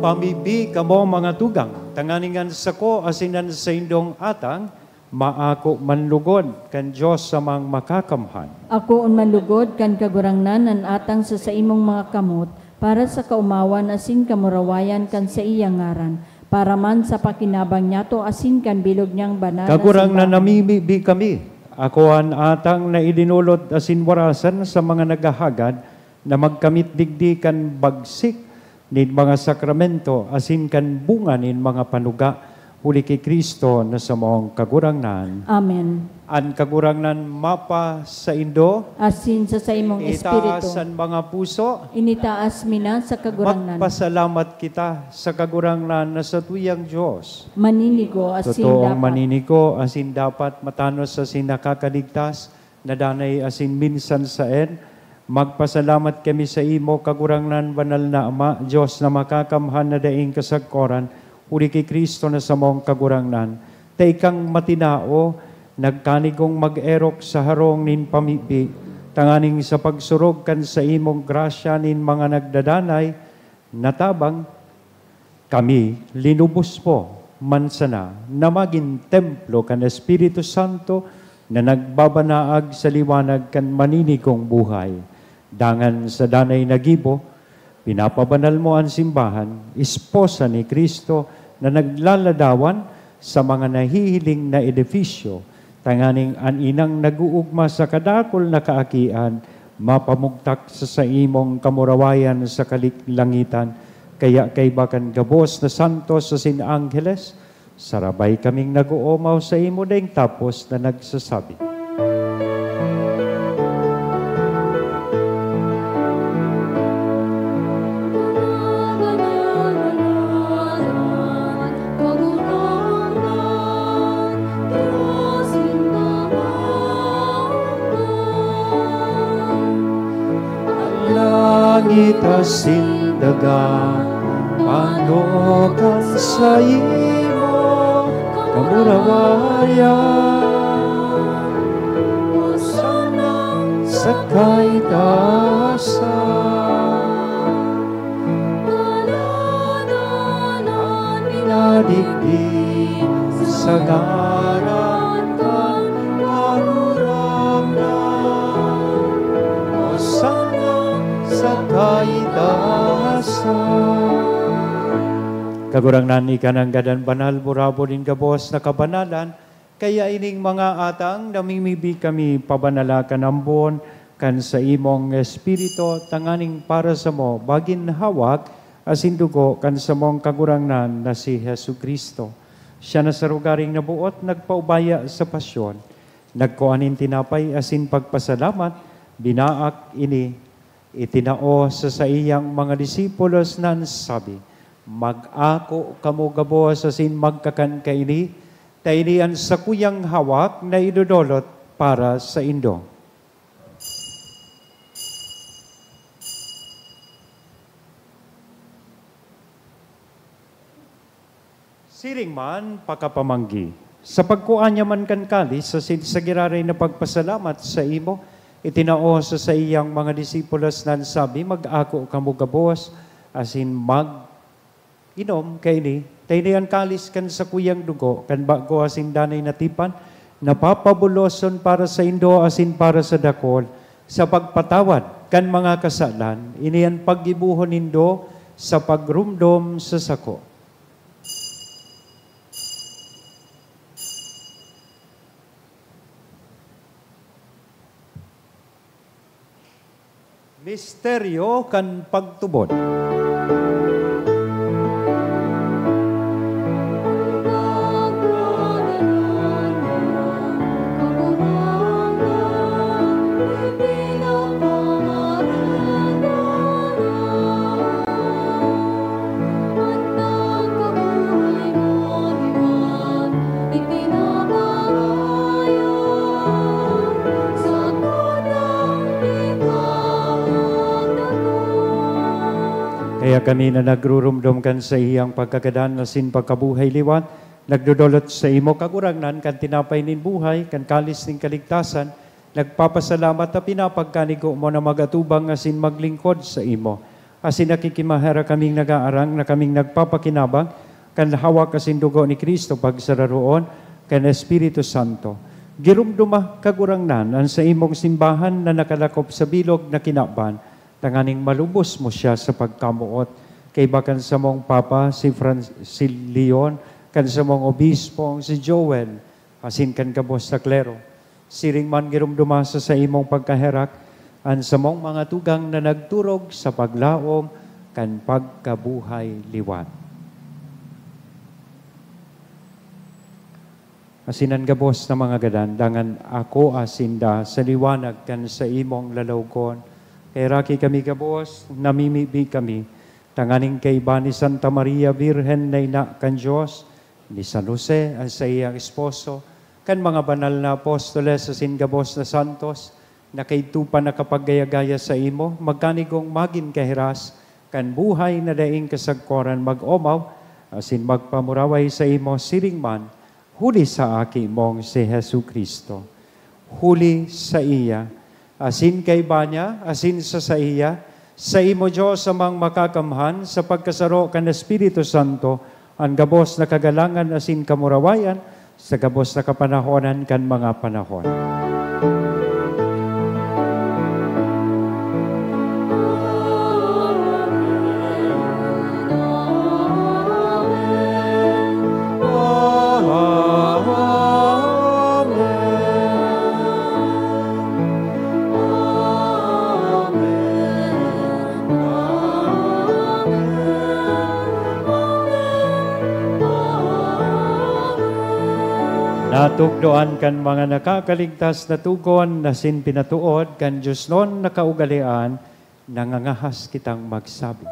Pamibi kamo mga tugang, tanganingan sa ko asinan sa indong atang, maako manlugod kan Diyos sa mga makakamhan. Ako un manlugod kan kagurangnan an atang sa imong mga kamot, para sa kaumawan asin kamurawayan kan sa iyang ngaran, para man sa pakinabang niyato asin kan bilog niyang banal. Kagurang na namimibi kami, ako an atang na idinulot asin warasan sa mga nagahagad, na magkamit digdi kan bagsik, nin mga sakramento, asin kan bunga nin mga panuga, huli kay Kristo na sa mong kagurangnan. Amen. An kagurangnan mapa sa indo, Asin sa imong espiritu, itaas ang mga puso, initaas mina sa kagurangnan. magpasalamat kita sa kagurangnan na sa tuyang Diyos. Maninigo asin Totoong dapat. maninigo, asin dapat matanos sa sinakakaligtas, nadanay asin minsan saen, magpasalamat kami sa imo, kagurangnan banal na Ama, Diyos na makakamhan na daing kasagkoran, uli kay Kristo na sa mong kagurangnan. Ta ikang matinao, nagkanigong mag-erok sa harong nin pamibi, tanganing sa pagsurog kan sa imong grasya nin mga nagdadanay, natabang kami linubos po mansana na maging templo kan Espiritu Santo na nagbabanaag sa liwanag kan maninigong buhay. Dangan sa danay nagibo, pinapabanal mo ang simbahan, esposa ni Kristo na naglaladawan sa mga nahihiling na edifisyo, tanganing an inang naguugma sa kadakol na kaakian, mapamugtak sa imong kamurawayan sa kaliklangitan, kaya kay bakan gabos na santos sa sin Angeles, sarabay kaming naguomaw sa imo daing tapos na nagsasabi. Langit asindaga, panokan sa imo, kamurawayan, Hosana sa kaitaasan, paladanan minadigdig sa ngaran kan karurangnan, Hosana sa kaitaasan. Kagurangnan ika ng gadan banal, burabo din gabos na kabanalan, kaya ining mga atang namimibi kami pabanala kanambon, kan sa imong espiritu, tanganing para sa mo, bagin hawak, asin dugo, kan sa mong kagurangnan na si Jesu Kristo. Siya na sa rugaring nabuot, nagpaubaya sa pasyon, nagkuanin tinapay, asin pagpasalamat, binaak ini, itinao sa iyang mga disipulos na sabi, mag-ako kamo gabos asin magkakan kaini, tainian sa kuyang hawak na idodolot para sa indo. Siring man pakapamanggi, sa pagkuanya man kan kalis sa giraray na pagpasalamat sa imo, itinao sa iyang mga disipulos nan sabi, mag-ako kamo gabos asin inom kaini, tainian kalis kan sa kuyang dugo, kan bago asin danay natipan, napapabuloson para sa indo asin para sa dakol, sa pagpatawad kan mga kasalan, iniyan paggibuhon nindo sa pagrumdom sa sako. Misteryo kan pagtubod. Kaya kami na nagrurumdumkan sa iyang pagkagadan na sin pagkabuhay liwat, nagdodolot sa imo kagurangnan kan tinapay nin buhay, kan kalis nin kaligtasan, nagpapasalamat na pinapagkanigo mo na magatubang asin maglingkod sa imo. Asin nakikimahera kaming nagaarang na kaming nagpapakinabang, kan hawak asin dugo ni Kristo pagsararoon, kan Espiritu Santo. Girumduma kagurangnan ang sa imong simbahan na nakalakop sa bilog na kinaban, tanganing malubos mo siya sa pagkamuot. Kay bakan sa mong Papa, si Leon, kan sa mong Obispo, si Joel, asin kan kabos sa klero. Siring man girumduma sa imong pagkaherak, an sa mong mga tugang na nagturog sa paglaom, kan pagkabuhay liwat. Asinan gabos na mga gadan, dangan ako asinda sa liwanag kan sa imong lalawgon. Kay raki kami gabos, namimibi kami, tanganing kay ba ni Santa Maria Virgen na ina kan Diyos, ni San Jose, ang sa iyang esposo, kan mga banal na apostoles sa singabos na santos, na kaitupan na kapaggaya-gaya sa imo, magkanigong magin kahiras, kan buhay na daing kasagkoran mag-omaw, asin magpamuraway sa imo siring man, huli sa aki mong si Hesu Kristo. Huli sa iya, asin kay banya, asin sa iya, sa imo Diyos amang makakamhan, sa pagkasaro kan Espiritu Santo, ang gabos na kagalangan asin kamurawayan, sa gabos na kapanahonan kan mga panahon. Natugdoan kan mga nakakaligtas na tugon na sin pinatuod kan Diyos non nakaugalian, nangangahas kitang magsabi.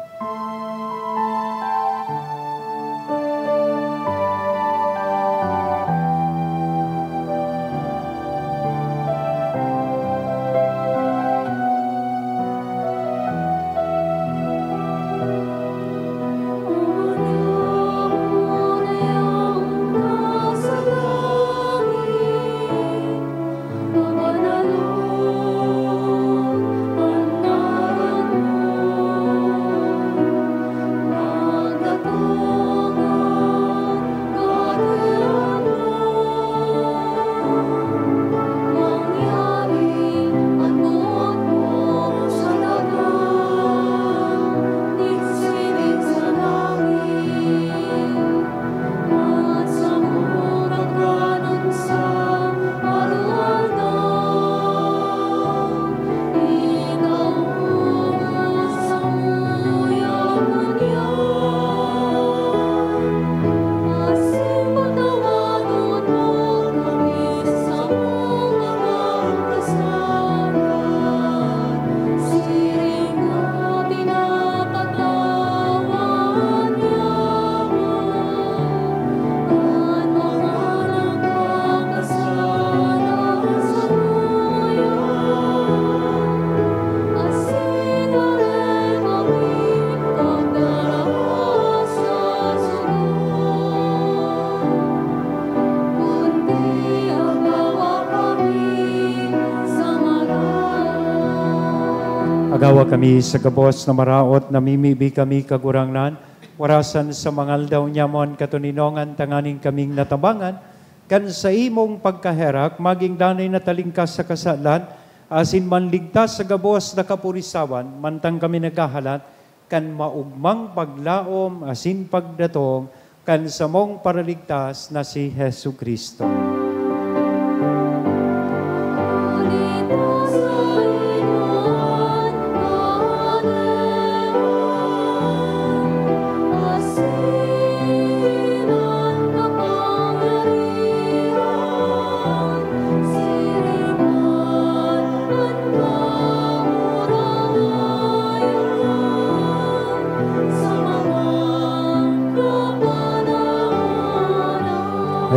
Agawa kami sa gabos na maraot, namimibi kami kagurangnan, warasan sa mangal daw nyamon katuninongan tanganing kaming natabangan, kan sa imong pagkaherak, maging danay na talingkas sa kasalan, asin manligtas sa gabos na kapurisawan, mantang kami nagkahalat, kan maugmang paglaom, asin pagdatong, kan sa mong paraligtas na si Hesu Kristo.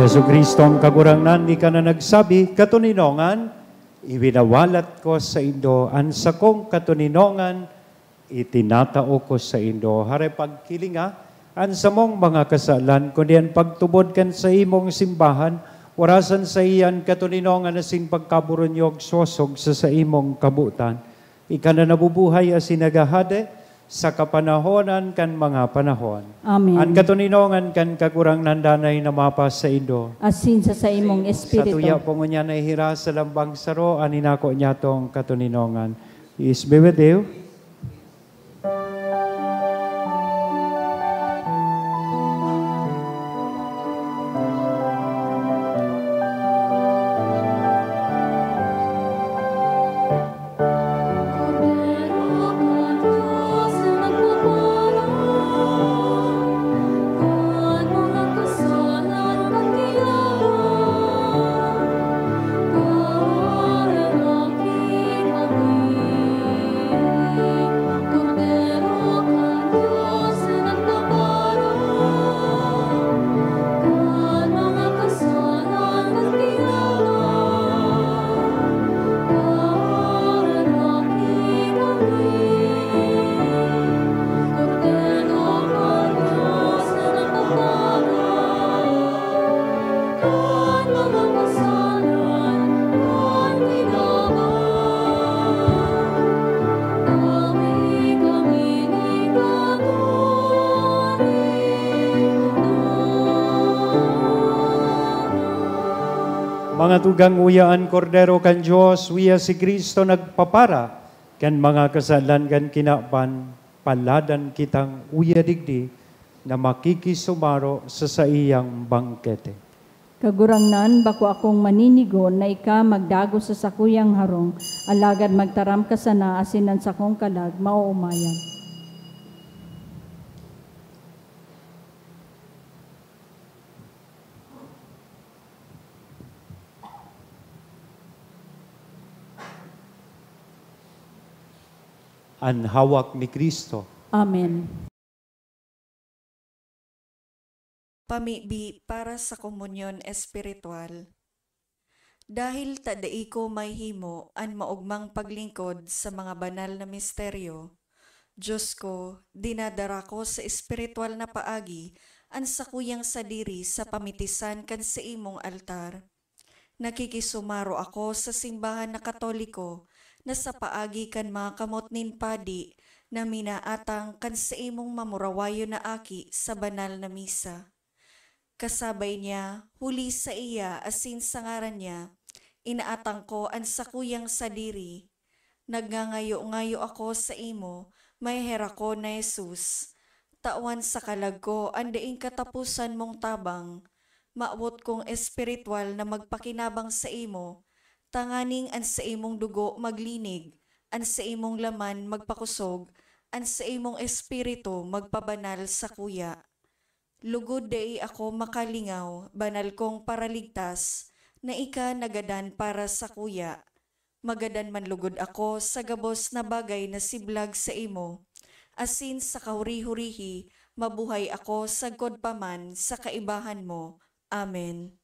Yesu Kristo ang kagurangnan, di ka na nagsabi, katuninongan, iwinawalat ko sa Indo, ang sakong katuninongan, itinatao ko sa Indo. Hare pagkilinga, ang samong mga kasalan, kundi ang pagtubod kan sa imong simbahan, warasan sa iyan katuninongan asin pagkaburunyog sosog sa imong kabutan. Ika na nabubuhay asin nagahade, sa kapanahonan kan mga panahon. Amen. Ang katuninongan kan kagurang nandanay na mapas sa Indo. Asin sa imong Sa espiritu. tuya po mo niya nahihira sa lambang saro, aninako niya tong katuninongan. Is be with you. mga tugang uyaan kordero kan Diyos, uya si Kristo nagpapara, kan mga kasalan kan kinapan, paladan kitang uya digdi, na makikisumaro sa saiyang bangkete. Kagurangnan, bako akong maninigon na ika magdago sa sakuyang harong, alagad magtaram ka sana asinan sa kong kalag, mauumayan. Ang hawak ni Kristo. Amen. Pamibi para sa komunyon espiritual. Dahil tadai ko may himo an maugmang paglingkod sa mga banal na misteryo, Diyos ko, dinadara ko sa espiritual na paagi an sakuyang sadiri sa pamitisan kan sa imong altar. Nakikisumaro ako sa simbahan na Katoliko na sa paagi kan mga kamot nin padi na minaatang kan sa imong mamurawayo na aki sa banal na misa. Kasabay niya, huli sa iya asin sa ngaran niya, inaatang ko ang sakuyang sadiri. Nagngangayo-ngayo ako sa imo, may hera ko na Jesus. Tawan sa kalag ko, andaing katapusan mong tabang. Maabot kong espiritual na magpakinabang sa imo, tanganing an sa imong dugo maglinig, an sa imong laman magpakusog, an sa imong espiritu magpabanal sa kuya. Lugod dai ako makalingaw, banal kong paraligtas, na ika nagadan para sa kuya. Magadan man lugod ako sa gabos na bagay na siblag sa imo. Asin sa kahuri-hurihi, mabuhay ako sagkod paman sa kaibahan mo. Amen.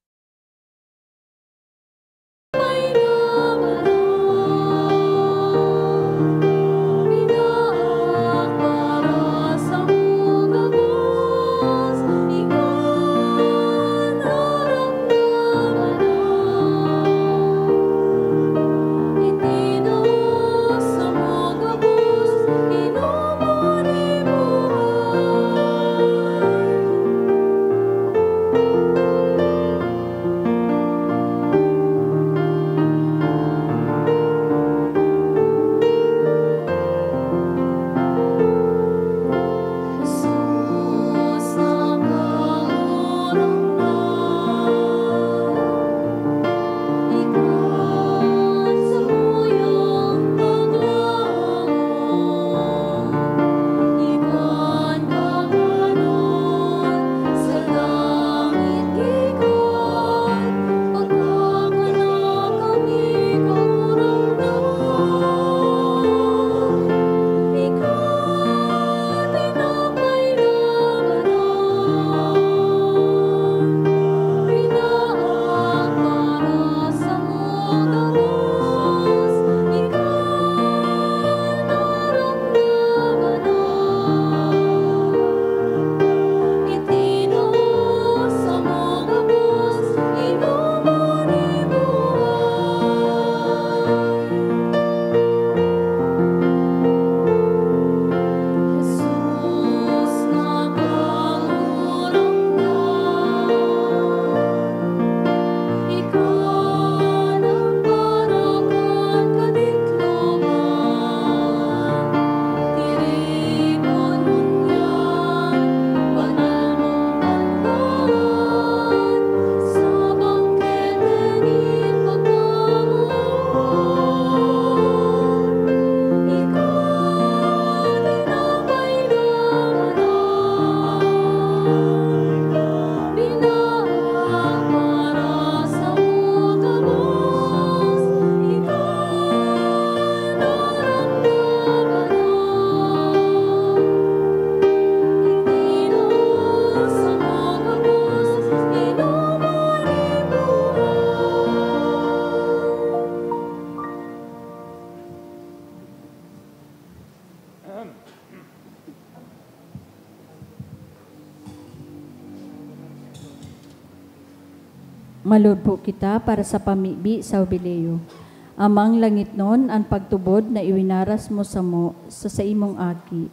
Malod po kita para sa pamibi sa Jubileo. Amang langit nun ang pagtubod na iwinaras mo sa imong aki.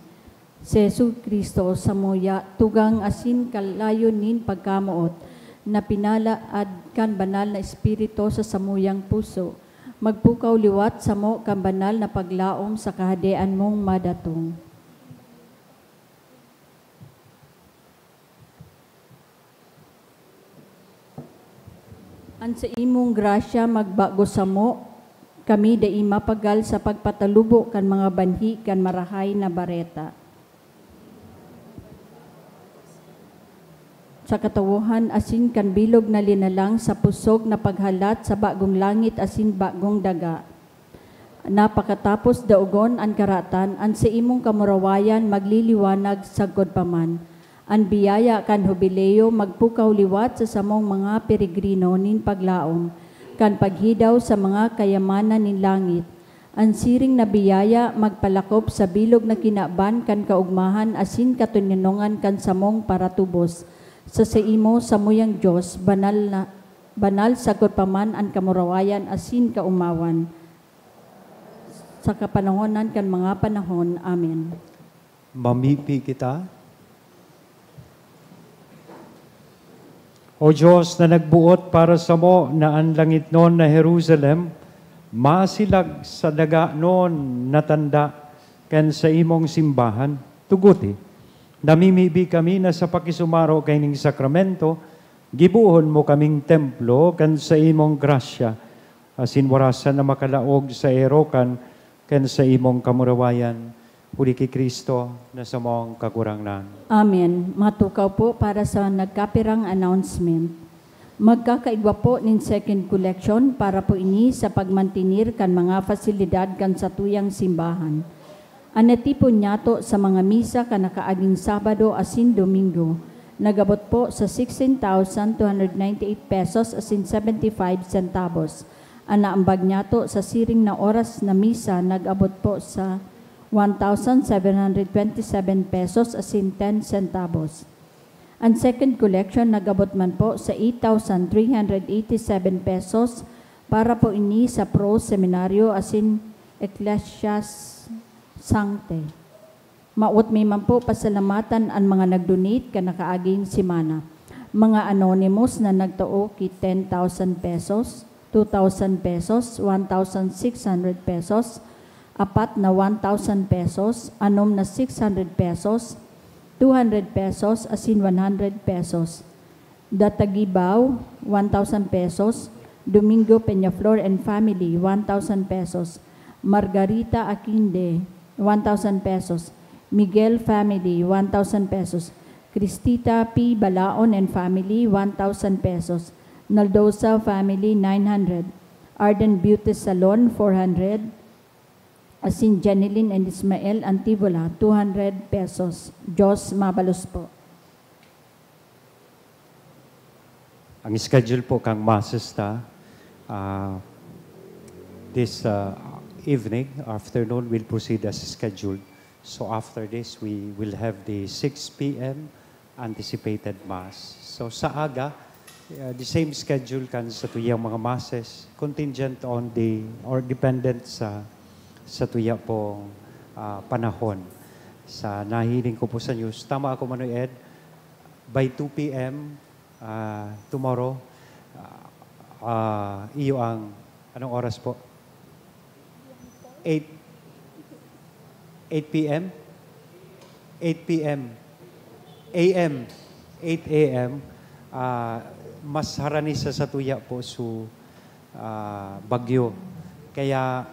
Si Jesu Kristo sa moya tugang asin kalayo nin pagkamuot na pinalaad kan banal na espiritu sa samuyang puso. Magpukaw liwat sa mo kan banal na paglaom sa kahadean mong madatong. An sa imong grasya magbago sa mo, kami dai mapagal sa pagpatalubo kan mga banhi kan marahay na bareta. Sa katawuhan asin kan bilog na linalang sa pusog na paghalat sa bagong langit asin bagong daga. Napakatapos daugon ang karatan, an sa imong kamurawayan magliliwanag sagod paman. Ang biyaya kan hubileo magpukaw liwat sa samong mga peregrino nin paglaom, kan paghidaw sa mga kayamanan nin langit. Ang siring na biyaya magpalakop sa bilog na kinaban kan kaugmahan asin katunyanongan kan samong paratubos. Sa imo samuyang Dios banal sagod paman ang kamurawayan asin kaumawan. Sa kapanahonan kan mga panahon. Amen. Mamipi kita. O Diyos na nagbuot para sa mo na ang langit noon na Jerusalem, masilag sa daga noon natanda kan sa imong simbahan. Tuguti, namimibi kami na sa pakisumaro kaining sakramento, gibuhon mo kaming templo kan sa imong grasya, asin warasan na makalaog sa erokan kan sa imong kamurawayan. Uli kay Kristo na sa mong kakurangnan. Amen. Matukaw po para sa nagkapirang announcement. Magkakaigwa po nin second collection para po ini sa pagmantinir kan mga fasilidad kan sa tuyang simbahan. Anatipon nyato sa mga misa kan nakaaging Sabado asin Domingo. Nagabot po sa 16,298 pesos asin 75 centavos. Anaambag nyato sa siring na oras na misa nagabot po sa 1,727 pesos asin 10 centavos. Ang second collection nagabot man po sa 8,387 pesos para po ini sa Pro Seminaryo asin Ecclesias Sancte. Maot may man po pasalamatan ang mga nagdonate ka nakaaging simana. Mga anonymous na nagtao ki 10,000 pesos, 2,000 pesos, 1,600 pesos, apat na 1,000 pesos, anom na 600 pesos, 200 pesos, asin 100 pesos. Datagibaw, 1,000 pesos. Domingo Peñaflor and Family, 1,000 pesos. Margarita Aquinde, 1,000 pesos. Miguel Family, 1,000 pesos. Cristita P. Balaon and Family, 1,000 pesos. Naldosa Family, 900. Arden Beauty Salon, 400. Asin Janeline and Ismael Antibola, 200 pesos. Diyos mabalos po. Ang schedule po kang masses this evening, afternoon, will proceed as scheduled. So after this, we will have the 6 p.m. anticipated mass. So sa aga, the same schedule kan sa tuyang mga masses, contingent on or dependent sa tuya pong panahon. Sa nahiling ko po sa news, tama ako Manoy Ed, by 2 p.m. Tomorrow, iyo ang, anong oras po? 8 p.m. 8 p.m. a.m. 8 a.m. Mas haranisa sa tuya po Bagyo. Kaya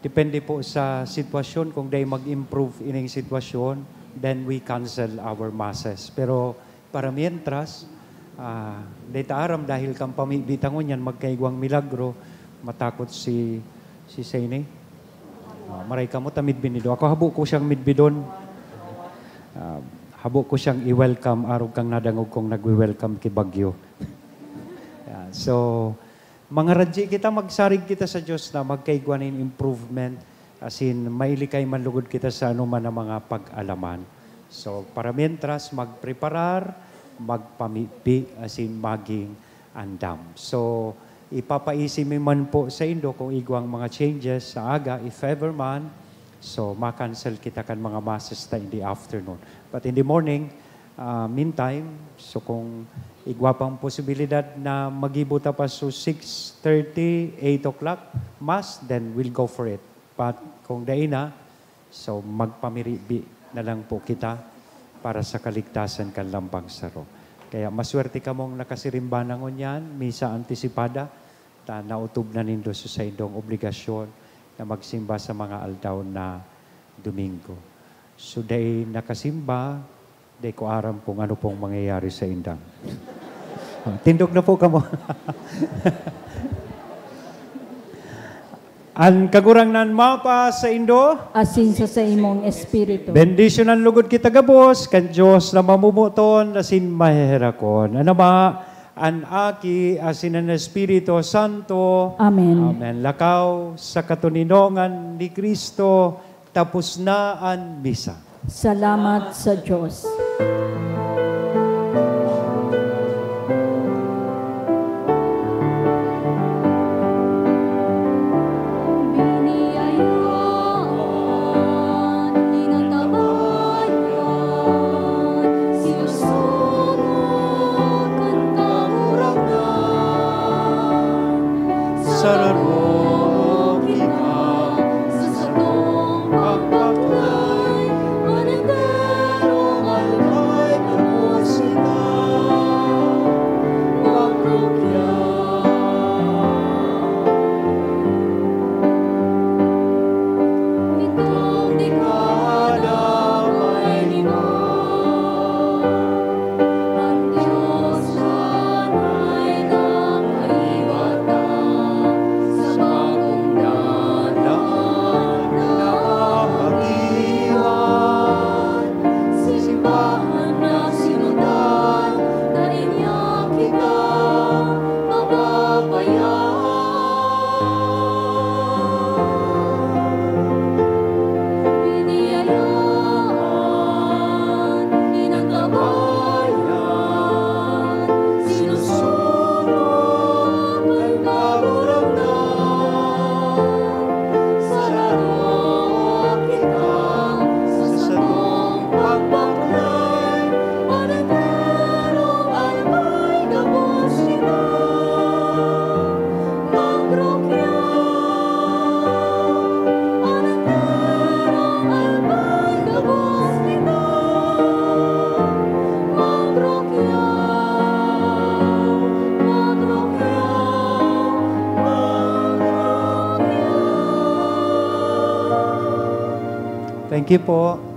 depende po sa sitwasyon, kung day mag-improve ining sitwasyon, then we cancel our masses. Pero para mientras, day taaram dahil kang pamibitangon yan, magkaigwang milagro, matakot si Saini. Maray ka mo ta midbinido. Ako habo ko siyang midbidon. Habo ko siyang i-welcome, arog kang nadangog kong nag-welcome kay Bagyo. So, mga radji kita, magsarig kita sa Diyos na magkaigwanin improvement, as in, mailikay manlugod kita sa anuman ng mga pag-alaman. So, para mientras, magpreparar, magpamipi, as in, maging andam. So, ipapaisimi man po sa Indo kung igwang mga changes sa aga, if ever man, so, makancel kita kan mga masses in the afternoon. But in the morning, Meantime, so kung igwapang posibilidad na magibuta pa so 6:30, 8 o'clock, Mass, then we'll go for it. But kung dai na, so magpamiribi na lang po kita para sa kaligtasan kan lambang saro. Kaya maswerte ka mong nakasirimbanang yan, misa antisipada, ta nautob na nindo sa idong obligasyon na magsimba sa mga aldaw na Domingo. So dahil nakasimba, dahil ko aram kung ano pong mangyayari sa indang. Tindog na po ka mo. Ang kagurang nan mapa sa Indo, Asin sa imong espiritu. bendisyon ang lugod kita gabos, kan Diyos na mamumuton, asin maherakon. Ano ba, an aki, asin ang Espiritu Santo. Amen. Amen. Lakaw sa katuninongan ni Kristo, tapos na ang misa. Salamat sa Diyos. Sararo kita sa satong pagpaklay, manenderong alay kamusita, magrukya. Itong dekada may lima, ang Diyos sana'y nakaiwata. Thank you po.